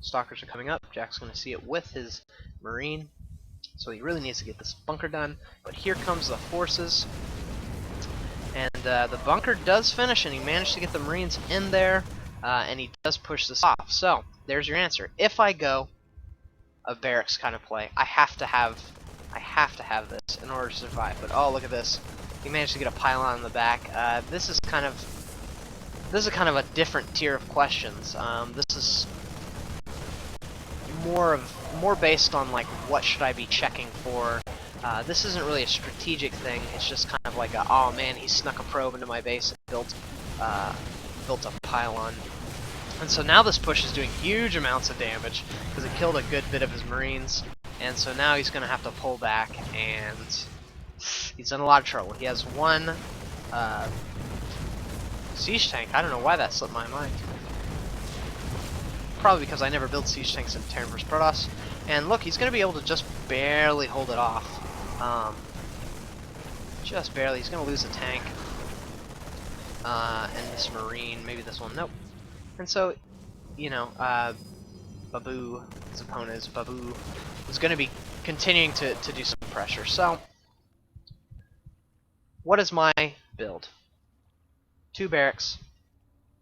Stalkers are coming up. Jack's going to see it with his marine. So he really needs to get this bunker done. But here comes the forces. And the bunker does finish, and he managed to get the marines in there. And he does push this off. So there's your answer. If I go a barracks kind of play, I have to have this in order to survive. But oh, look at this. He managed to get a pylon in the back. This is kind of a different tier of questions. This is more based on like what should I be checking for. This isn't really a strategic thing. It's just kind of like a, oh man, he snuck a probe into my base and built a pylon. And so now this push is doing huge amounts of damage because it killed a good bit of his marines. And so now he's going to have to pull back, and he's He's in a lot of trouble. He has one siege tank. I don't know why that slipped my mind. Probably because I never build siege tanks in Terran vs. Protoss. And look, he's going to be able to just barely hold it off. Just barely. He's going to lose a tank. And this Marine, maybe this one, nope. And so, you know, Babu, his opponent is Babu, is going to be continuing to do some pressure. So, what is my build? 2 barracks,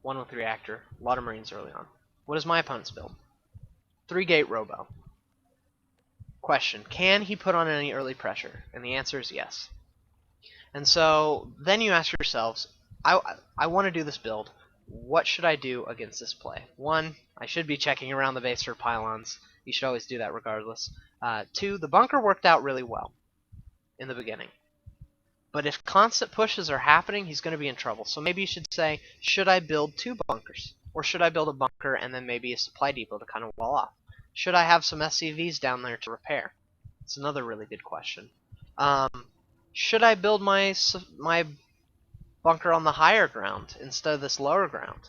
1 with reactor, a lot of Marines early on. What is my opponent's build? 3 gate robo. Question, can he put on any early pressure? And the answer is yes. And so then you ask yourselves, I want to do this build. What should I do against this play? 1, I should be checking around the base for pylons. You should always do that regardless. 2, the bunker worked out really well in the beginning. But if constant pushes are happening, he's going to be in trouble. So maybe you should say, should I build 2 bunkers? Or should I build a bunker and then maybe a supply depot to kind of wall off? Should I have some SCVs down there to repair? It's another really good question. Should I build my bunker on the higher ground instead of this lower ground?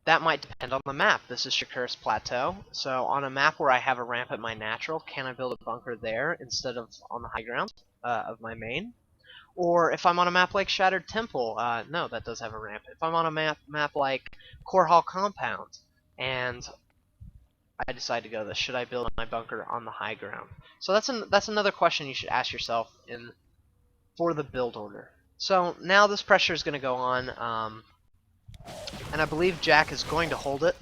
That might depend on the map. This is Shakuris Plateau. So on a map where I have a ramp at my natural, can I build a bunker there instead of on the high ground of my main? Or if I'm on a map like Shattered Temple, no, that does have a ramp. If I'm on a map like Core Hall Compound, and I decide to go this, should I build my bunker on the high ground? So that's another question you should ask yourself for the build order. So now this pressure is going to go on, and I believe Jack is going to hold it.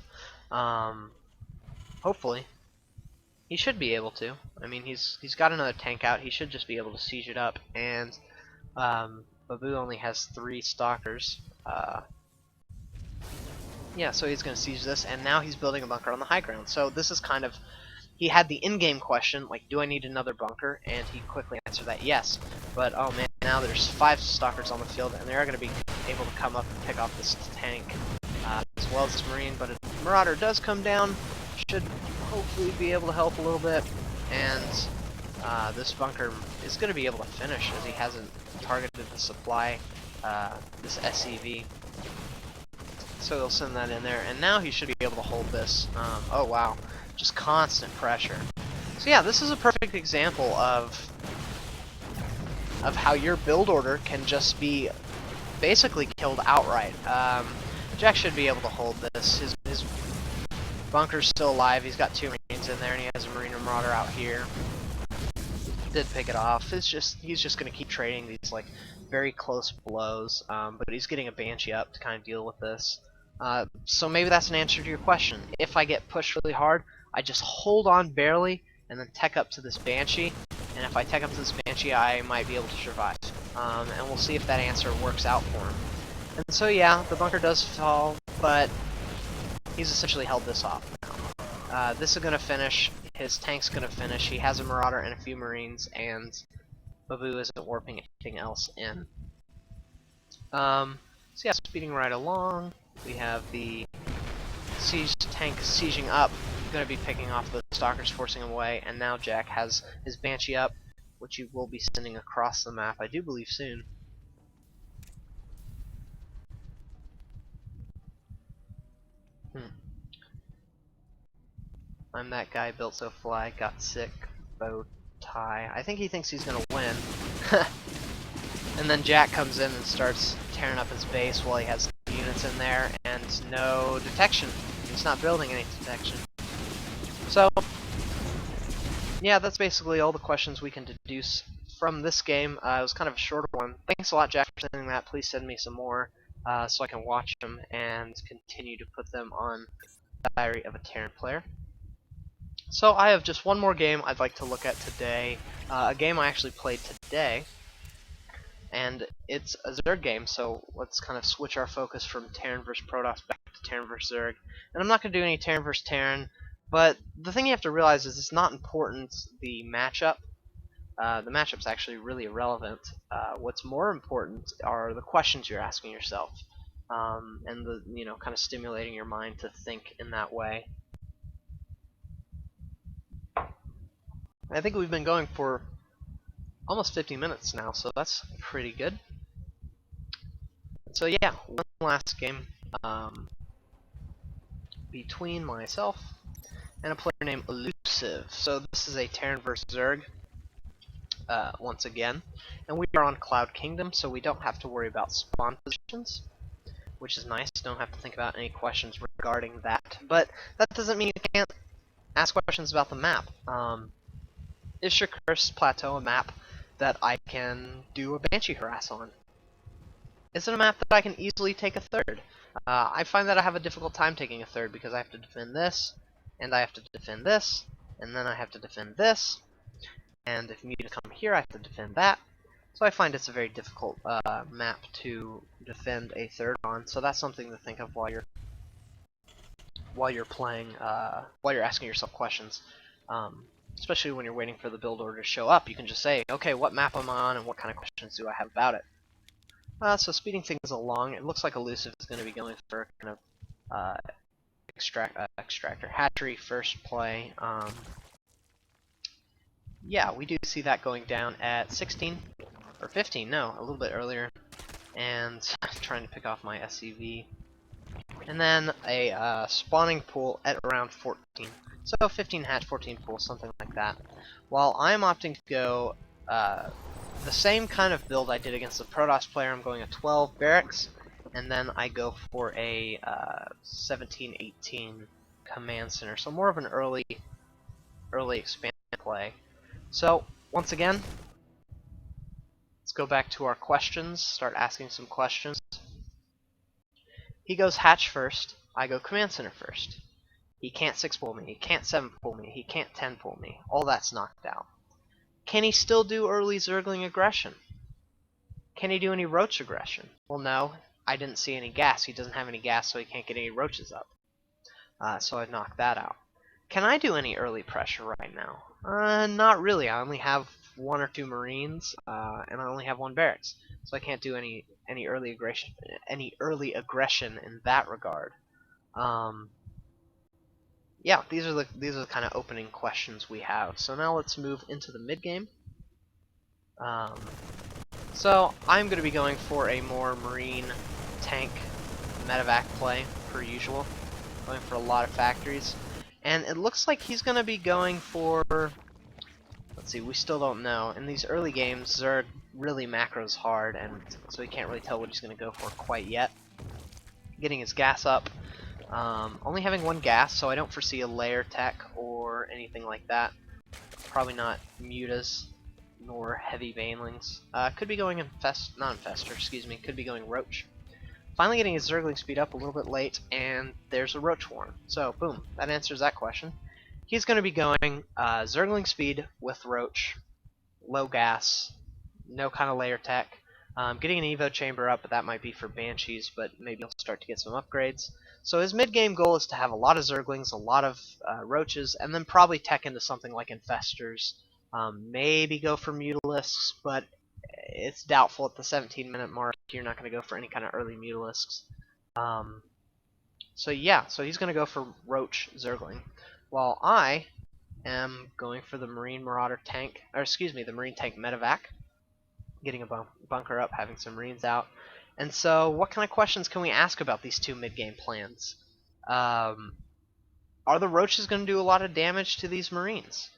Hopefully, he should be able to. I mean, he's got another tank out. He should just be able to siege it up, and Babu only has 3 stalkers. Yeah, so he's going to siege this, and now he's building a bunker on the high ground. So this is kind of, he had the in-game question, like, do I need another bunker? And he quickly answered that yes. But, oh man, now there's 5 stalkers on the field, and they're going to be able to come up and pick off this tank, as well as this Marine. But if Marauder does come down, should hopefully be able to help a little bit. And this bunker is going to be able to finish, as he hasn't targeted the supply, this SCV. So he'll send that in there, and now he should be able to hold this. Oh wow, just constant pressure. So yeah, this is a perfect example of how your build order can just be basically killed outright. Jack should be able to hold this. His bunker's still alive. He's got 2 Marines in there, and he has a Marine Marauder out here. Did pick it off. He's just going to keep trading these like very close blows, but he's getting a Banshee up to kind of deal with this. So maybe that's an answer to your question. If I get pushed really hard, I just hold on barely and then tech up to this Banshee. And if I tech up to this Banshee, I might be able to survive. And we'll see if that answer works out for him. And so yeah, the bunker does fall, but he's essentially held this off now. This is going to finish. His tank's going to finish. He has a Marauder and a few Marines, and Babu isn't warping anything else in. So yeah, speeding right along. We have the siege tank sieging up, going to be picking off the stalkers, forcing them away, and now Jack has his Banshee up, which he will be sending across the map, I do believe, soon. I'm that guy, built so fly, got sick, bow tie. I think he thinks he's going to win. And then Jack comes in and starts tearing up his base while he has units in there, and no detection. He's not building any detection. So, yeah, that's basically all the questions we can deduce from this game. It was kind of a shorter one. Thanks a lot, Jack, for sending that. Please send me some more so I can watch them and continue to put them on the Diary of a Terran Player. So I have just one more game I'd like to look at today. A game I actually played today. And it's a Zerg game, so let's kind of switch our focus from Terran vs. Protoss back to Terran vs. Zerg. And I'm not going to do any Terran vs. Terran, but the thing you have to realize is it's not important, the matchup. The matchup's actually really irrelevant. What's more important are the questions you're asking yourself, and the kind of stimulating your mind to think in that way. I think we've been going for almost 50 minutes now, so that's pretty good. So yeah, one last game between myself and a player named Elusive. So this is a Terran vs. Zerg, once again, and we are on Cloud Kingdom, so we don't have to worry about spawn positions, which is nice. Don't have to think about any questions regarding that. But that doesn't mean you can't ask questions about the map. Is Shakur's Plateau a map that I can do a Banshee harass on? Is it a map that I can easily take a third? I find that I have a difficult time taking a third because I have to defend this, and I have to defend this, and then I have to defend this, and if mutants come here, I have to defend that. So I find it's a very difficult map to defend a third on. So that's something to think of while you're playing, while you're asking yourself questions. Especially when you're waiting for the build order to show up, you can just say, okay, what map am I on, and what kind of questions do I have about it? So speeding things along, it looks like Elusive is going to be going for kind of extractor hatchery first play. Yeah, we do see that going down at 16 or 15. No, a little bit earlier. And I'm trying to pick off my SCV. And then a spawning pool at around 14. So 15 hatch, 14 pool, something like that. While I'm opting to go the same kind of build I did against the Protoss player, I'm going a 12 barracks, and then I go for a 17-18 command center. So more of an early expand play. So once again, let's go back to our questions. Start asking some questions. He goes hatch first. I go command center first. He can't 6 pull me. He can't 7 pull me. He can't 10 pull me. All that's knocked out. Can he still do early Zergling aggression? Can he do any roach aggression? Well, no. I didn't see any gas. He doesn't have any gas, so he can't get any roaches up. So I'd knock that out. Can I do any early pressure right now? Not really. I only have 1 or 2 Marines, and I only have 1 barracks, so I can't do any early aggression in that regard. Yeah, these are the kind of opening questions we have. So now let's move into the mid game. So I'm going to be going for a more Marine tank medevac play per usual, going for a lot of factories, and it looks like he's going to be going for. Let's see, we still don't know. In these early games, Zerg really macros hard, and so he can't really tell what he's going to go for quite yet. Getting his gas up. Only having 1 gas, so I don't foresee a layer tech or anything like that. Probably not mutas nor heavy banelings. Could be going non-infester, excuse me. Could be going roach. Finally getting his Zergling speed up a little bit late, and there's a roach warren. So boom, that answers that question. He's going to be going Zergling speed with roach, low gas, no kind of layer tech. Getting an evo chamber up, but that might be for banshees, but maybe he'll start to get some upgrades. So his mid-game goal is to have a lot of Zerglings, a lot of roaches, and then probably tech into something like infestors. Maybe go for mutalisks, but it's doubtful at the 17-minute mark. You're not going to go for any kind of early mutalisks. So yeah, so he's going to go for roach Zergling, while I am going for the Marine Marauder tank, or excuse me, the Marine tank medevac. Getting a bunker up, having some Marines out. And so what kind of questions can we ask about these 2 mid-game plans? Are the roaches going to do a lot of damage to these Marines?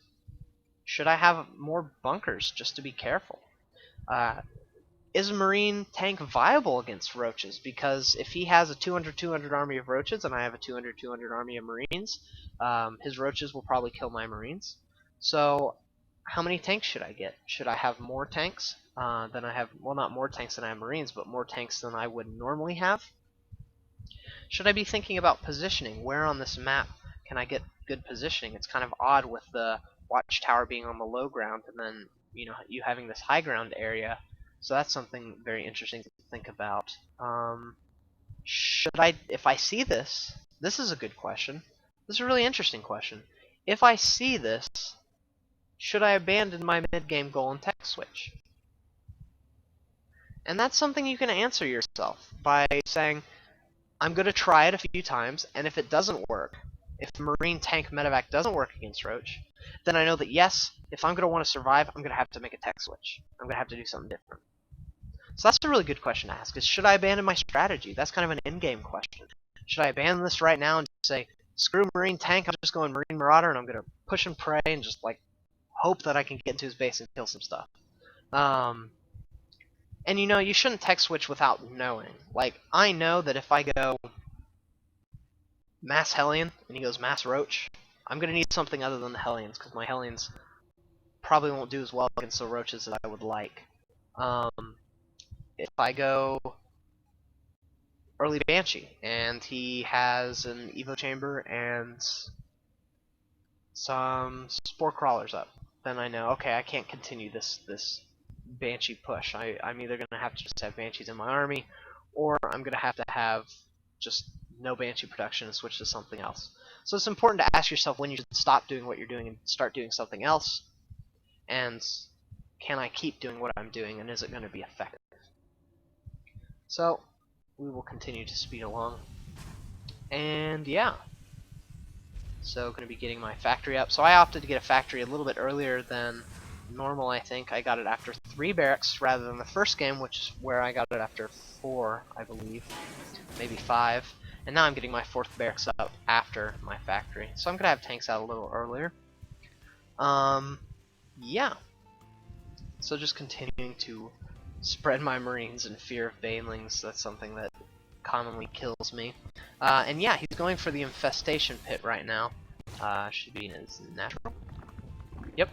Should I have more bunkers just to be careful? Is a Marine tank viable against roaches? Because if he has a 200-200 army of roaches and I have a 200-200 army of Marines, his roaches will probably kill my Marines. So how many tanks should I get? Should I have more tanks than I have? Well, not more tanks than I have Marines, but more tanks than I would normally have. Should I be thinking about positioning? Where on this map can I get good positioning? It's kind of odd with the watchtower being on the low ground and then you having this high ground area. So that's something very interesting to think about. Should I, if I see this is a good question. This is a really interesting question. If I see this, should I abandon my mid-game goal and tech switch? And that's something you can answer yourself by saying, I'm going to try it a few times, and if it doesn't work, if the Marine tank medevac doesn't work against Roach, then I know that yes, if I'm going to want to survive, I'm going to have to make a tech switch. I'm going to have to do something different. So that's a really good question to ask, is should I abandon my strategy? That's kind of an in-game question. Should I abandon this right now and just say, screw Marine tank, I'm just going Marine Marauder, and I'm going to push and pray and just, like, hope that I can get into his base and kill some stuff. And you know, you shouldn't tech switch without knowing. Like, I know that if I go Mass Hellion and he goes Mass Roach, I'm going to need something other than the Hellions, because my Hellions probably won't do as well against the Roaches as I would like. If I go early Banshee and he has an Evo Chamber and some Spore Crawlers up, then I know, okay, I can't continue this Banshee push. I'm either going to have to just have Banshees in my army, or I'm going to have just no Banshee production and switch to something else. So it's important to ask yourself when you should stop doing what you're doing and start doing something else, and can I keep doing what I'm doing, and is it going to be effective? So we will continue to speed along, and yeah. So going to be getting my factory up. So I opted to get a factory a little bit earlier than normal, I think. I got it after 3 barracks rather than the first game, which is where I got it after 4, I believe. Maybe 5. And now I'm getting my 4th barracks up after my factory. So I'm going to have tanks out a little earlier. Yeah. So just continuing to spread my Marines in fear of Banelings. That's something that commonly kills me. And yeah, he's going for the Infestation Pit right now. Should be in his natural. Yep.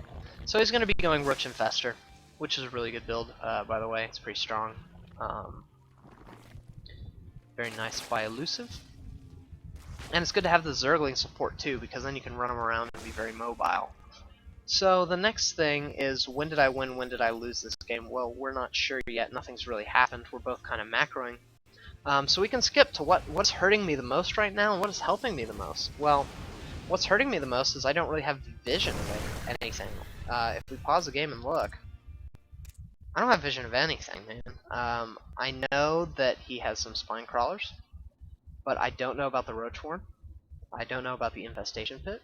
So he's going to be going Roach Infester, which is a really good build, by the way. It's pretty strong. Very nice by elusive. And it's good to have the Zergling support too, because then you can run them around and be very mobile. So the next thing is, when did I win, when did I lose this game? Well, we're not sure yet. Nothing's really happened. We're both kind of macroing. So we can skip to what's hurting me the most right now and what is helping me the most. Well, what's hurting me the most is I don't really have vision of anything. If we pause the game and look, I don't have vision of anything, man. I know that he has some Spine Crawlers, but I don't know about the Roachhorn. I don't know about the Infestation Pit.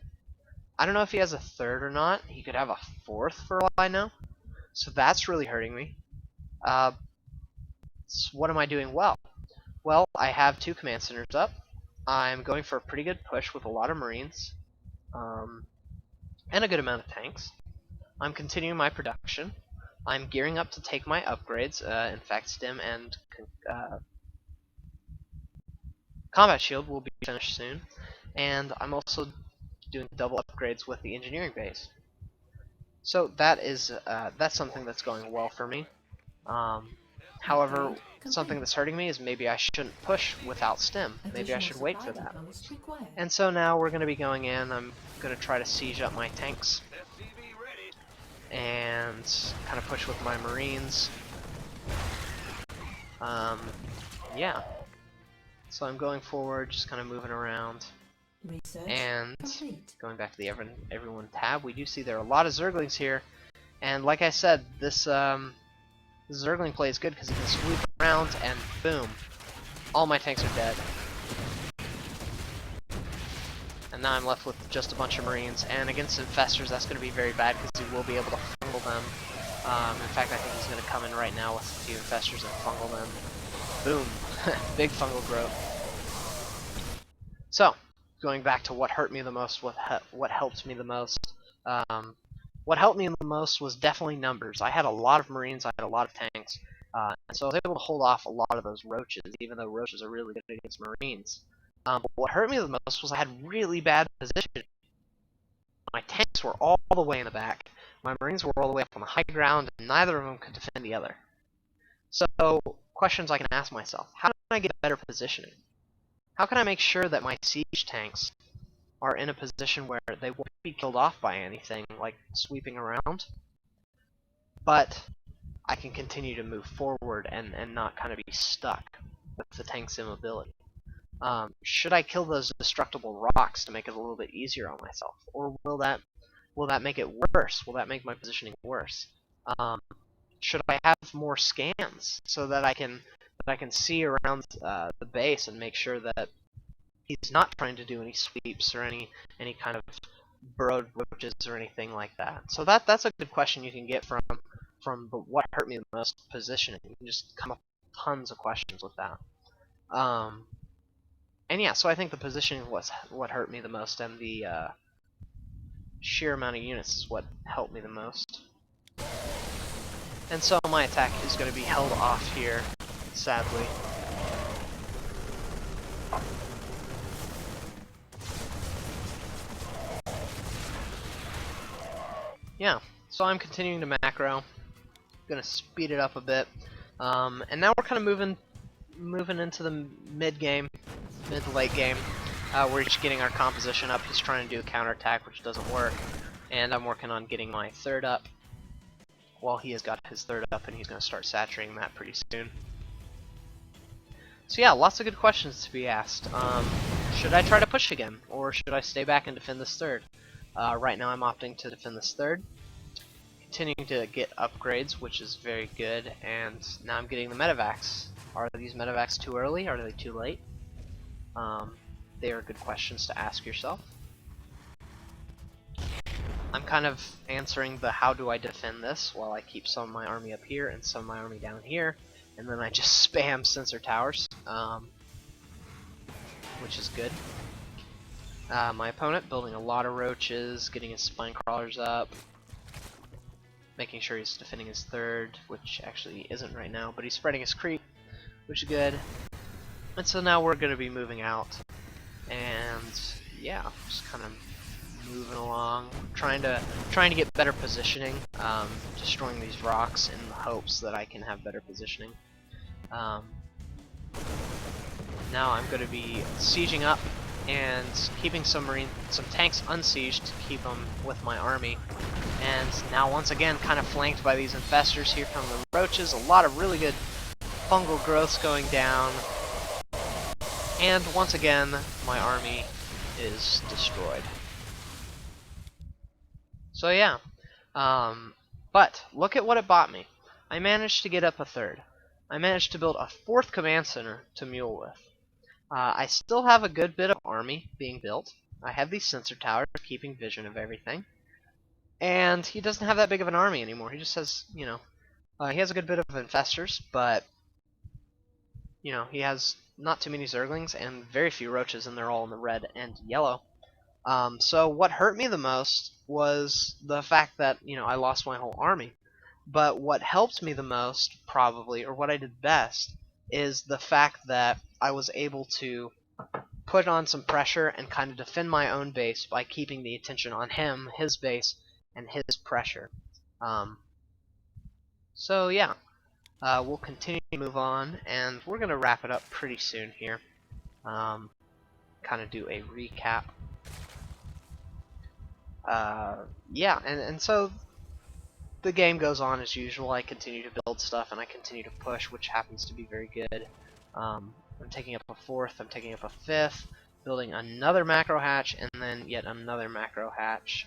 I don't know if he has a 3rd or not. He could have a 4th for all I know. So that's really hurting me. So what am I doing well? Well, I have 2 command centers up. I'm going for a pretty good push with a lot of Marines, and a good amount of tanks. I'm continuing my production. I'm gearing up to take my upgrades, in fact Stim and Combat Shield will be finished soon, and I'm also doing double upgrades with the engineering base. So that is that's something that's going well for me. However, something that's hurting me is maybe I shouldn't push without Stim. Maybe I should wait for that. And so now we're going to be going in. I'm going to try to siege up my tanks and kind of push with my Marines. Yeah. So I'm going forward, just kind of moving around. And going back to the everyone tab, we do see there are a lot of Zerglings here. And like I said, this Zergling play is good because you can sweep around and boom, all my tanks are dead. And now I'm left with just a bunch of Marines, and against Infestors that's going to be very bad because he will be able to fungal them. In fact, I think he's going to come in right now with a few Infestors and fungal them. Boom, big fungal growth. So, going back to what hurt me the most, what helped me the most. What helped me the most was definitely numbers. I had a lot of Marines, I had a lot of tanks, and so I was able to hold off a lot of those Roaches, even though Roaches are really good against Marines. But what hurt me the most was I had really bad positioning. My tanks were all the way in the back, my Marines were all the way up on the high ground, and neither of them could defend the other. So, questions I can ask myself: how can I get better positioning? How can I make sure that my siege tanks are in a position where they won't be killed off by anything like sweeping around, but I can continue to move forward and not kind of be stuck with the tank's immobility? Should I kill those destructible rocks to make it a little bit easier on myself, or will that make it worse? Will that make my positioning worse? Should I have more scans so that I can see around the base and make sure that he's not trying to do any sweeps or any kind of burrowed roaches or anything like that. So that's a good question you can get from what hurt me the most, positioning. You can just come up with tons of questions with that. And yeah, so I think the positioning was what hurt me the most, and the sheer amount of units is what helped me the most. And so my attack is going to be held off here, sadly. Yeah, so I'm continuing to macro. Gonna speed it up a bit, and now we're kind of moving into the mid to late game. We're just getting our composition up. He's trying to do a counterattack, which doesn't work, and I'm working on getting my third up. Well, he has got his third up, and he's gonna start saturating that pretty soon. So yeah, lots of good questions to be asked. Should I try to push again, or should I stay back and defend this third? Right now I'm opting to defend this third. Continuing to get upgrades, which is very good, and now I'm getting the medevacs. Are these medevacs too early? Are they too late? They are good questions to ask yourself. I'm kind of answering the how do I defend this while I keep some of my army up here and some of my army down here, and then I just spam sensor towers, which is good. My opponent building a lot of roaches, getting his spine crawlers up, making sure he's defending his third, which actually isn't right now, but he's spreading his creep, which is good. And so now we're going to be moving out, and yeah, just kind of moving along, trying to get better positioning, destroying these rocks in the hopes that I can have better positioning. Now I'm going to be sieging up and keeping some tanks unsieged to keep them with my army. And now once again, kind of flanked by these infestors. Here come the roaches. A lot of really good fungal growths going down. And once again, my army is destroyed. So yeah, but look at what it bought me. I managed to get up a third. I managed to build a fourth command center to mule with. I still have a good bit of army being built. I have these sensor towers keeping vision of everything. And he doesn't have that big of an army anymore. He just has, he has a good bit of infestors, but, he has not too many zerglings and very few roaches, and they're all in the red and yellow. So what hurt me the most was the fact that, I lost my whole army. But what helped me the most, probably, or what I did best, is the fact that I was able to put on some pressure and kind of defend my own base by keeping the attention on him, his base, and his pressure. So yeah, we'll continue to move on, and we're going to wrap it up pretty soon here. Kind of do a recap. Yeah, and so the game goes on as usual. I continue to build stuff, and I continue to push, which happens to be very good. I'm taking up a fourth, I'm taking up a fifth, building another macro hatch, and then yet another macro hatch.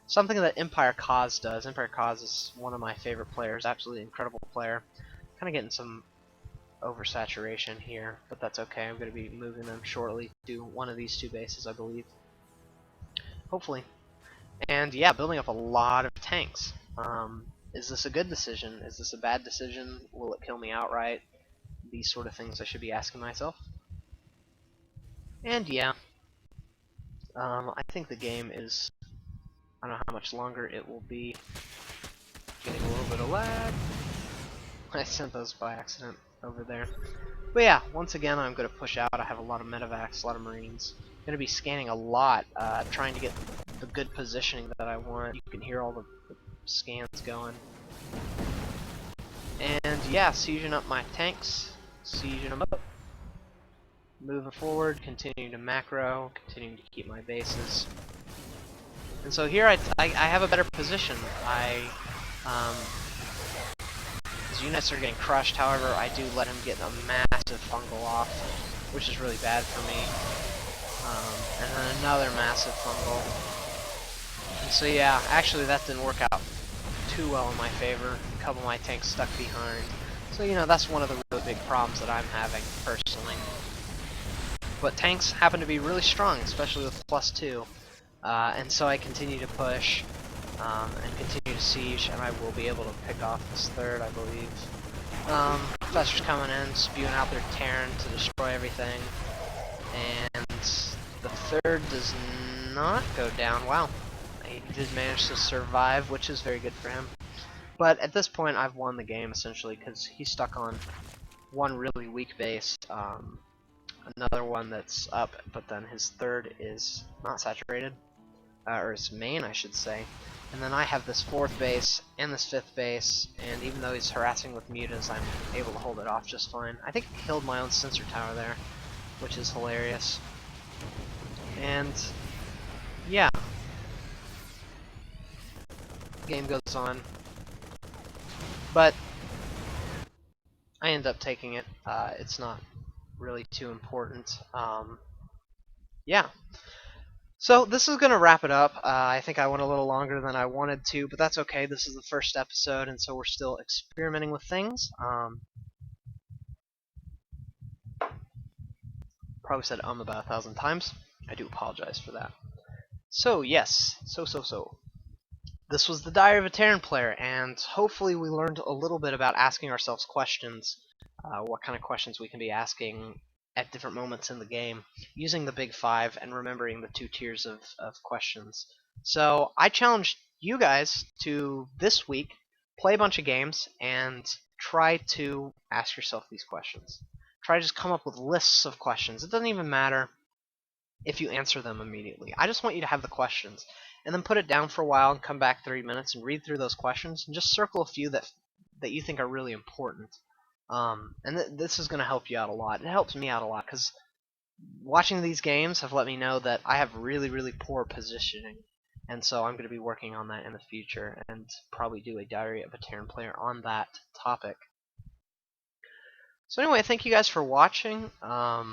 Something that Empire Cause does. Empire Cause is one of my favorite players, absolutely incredible player. Kind of getting some oversaturation here, but that's okay. I'm going to be moving them shortly to one of these two bases, I believe. Hopefully. And yeah, building up a lot of tanks. Is this a good decision? Is this a bad decision? Will it kill me outright? These sort of things I should be asking myself. And yeah, I think the game is, I don't know how much longer it will be. Getting a little bit of lag. I sent those by accident over there. But yeah, once again, I'm going to push out. I have a lot of medevacs, a lot of marines. I'm going to be scanning a lot, trying to get the good positioning that I want. You can hear all the scans going. And yeah, sieging up my tanks, sieging them up. Moving forward, continuing to macro, continuing to keep my bases. And so here I have a better position. His units are getting crushed, however, I do let him get a massive fungal off, which is really bad for me. And then another massive fungal. And so yeah, actually that didn't work out too well in my favor. A couple of my tanks stuck behind. So that's one of the really big problems that I'm having personally. But tanks happen to be really strong, especially with +2. And so I continue to push and continue to siege, and I will be able to pick off this third, I believe. Professor's coming in, spewing out their Terran to destroy everything. And the third does not go down. Wow. He did manage to survive, which is very good for him. But at this point, I've won the game, essentially, because he's stuck on one really weak base, another one that's up, but then his third is not saturated, or his main, I should say. And then I have this fourth base and this fifth base, and even though he's harassing with mutas, I'm able to hold it off just fine. I think I killed my own sensor tower there, which is hilarious. And yeah, game goes on, but I end up taking it. It's not really too important. Yeah. So this is going to wrap it up. I think I went a little longer than I wanted to, but that's okay. This is the first episode, and so we're still experimenting with things. Probably said about 1,000 times. I do apologize for that. So yes, so. This was the Diary of a Terran player, and hopefully we learned a little bit about asking ourselves questions, what kind of questions we can be asking at different moments in the game, using the big five and remembering the 2 tiers of questions. So I challenged you guys to, this week, play a bunch of games and try to ask yourself these questions. Try to just come up with lists of questions. It doesn't even matter if you answer them immediately. I just want you to have the questions, and then put it down for a while and come back 30 minutes and read through those questions and just circle a few that you think are really important. And this is going to help you out a lot. It helps me out a lot because watching these games have let me know that I have really poor positioning, and so I'm going to be working on that in the future and probably do a Diary of a Terran player on that topic. So anyway, thank you guys for watching. A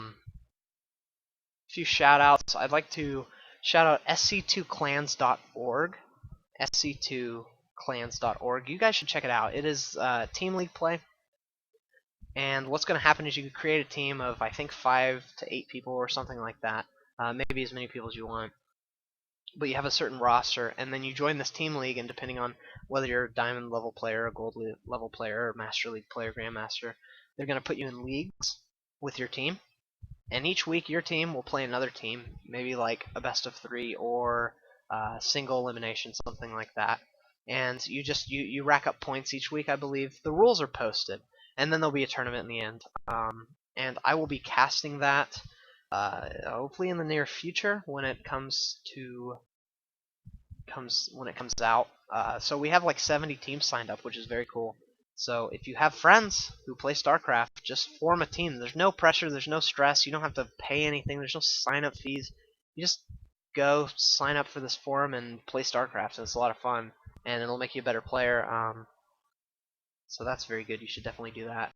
few shout outs. I'd like to shout out sc2clans.org. sc2clans.org. You guys should check it out. It is Team League play. And what's going to happen is you can create a team of, I think, 5 to 8 people or something like that. Maybe as many people as you want. But you have a certain roster, and then you join this Team League, and depending on whether you're a Diamond level player, a Gold level player, or Master League player, Grandmaster, they're going to put you in leagues with your team. And each week your team will play another team, maybe like a best of 3 or single elimination, something like that. And you rack up points each week, I believe. The rules are posted, and then there'll be a tournament in the end. And I will be casting that hopefully in the near future when it comes out. So we have like 70 teams signed up, which is very cool. So if you have friends who play StarCraft, just form a team. There's no pressure, there's no stress, you don't have to pay anything, there's no sign-up fees. You just go sign up for this forum and play StarCraft, and it's a lot of fun, and it'll make you a better player. So that's very good, you should definitely do that.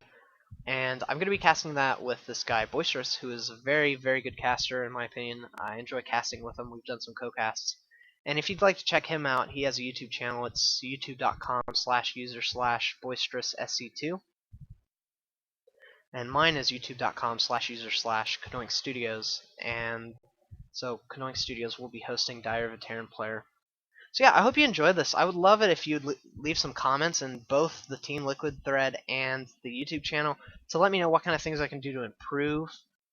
And I'm going to be casting that with this guy, Boisterous, who is a very good caster, in my opinion. I enjoy casting with him, we've done some co-casts. And if you'd like to check him out, he has a YouTube channel. It's youtube.com/user/boisteroussc2. And mine is youtube.com/user/CadoinkStudios. And so CadoinkStudios will be hosting Diary of a Terran player. So yeah, I hope you enjoyed this. I would love it if you'd leave some comments in both the Team Liquid thread and the YouTube channel to let me know what kind of things I can do to improve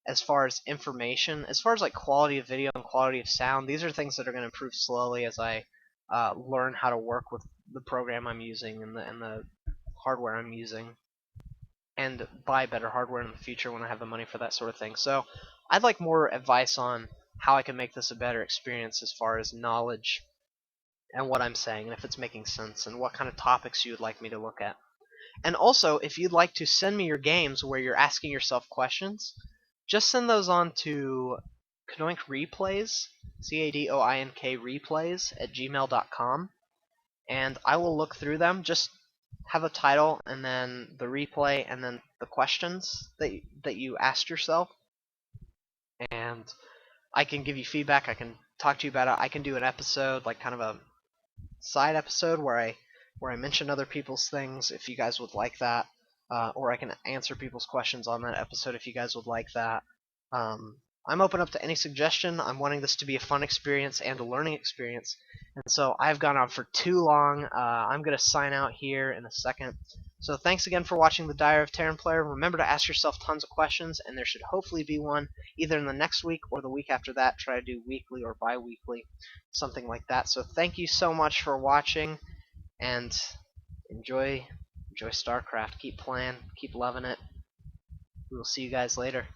as far as information, as far as like quality of video and quality of sound. These are things that are going to improve slowly as I learn how to work with the program I'm using and the hardware I'm using, and buy better hardware in the future when I have the money for that sort of thing. So I'd like more advice on how I can make this a better experience as far as knowledge and what I'm saying, and if it's making sense, and what kind of topics you would like me to look at. And also, if you'd like to send me your games where you're asking yourself questions, just send those on to Cadoink Replays, CADOINK Replays @gmail.com, and I will look through them. Just have a title, and then the replay, and then the questions that you asked yourself, and I can give you feedback. I can talk to you about it. I can do an episode, like kind of a side episode where I mention other people's things if you guys would like that, or I can answer people's questions on that episode if you guys would like that. I'm open up to any suggestion. I'm wanting this to be a fun experience and a learning experience. And so I've gone on for too long. I'm going to sign out here in a second. So thanks again for watching the Diary of a Terran Player. Remember to ask yourself tons of questions, and there should hopefully be one either in the next week or the week after that. Try to do weekly or bi-weekly, something like that. So thank you so much for watching, and enjoy StarCraft. Keep playing, keep loving it. We will see you guys later.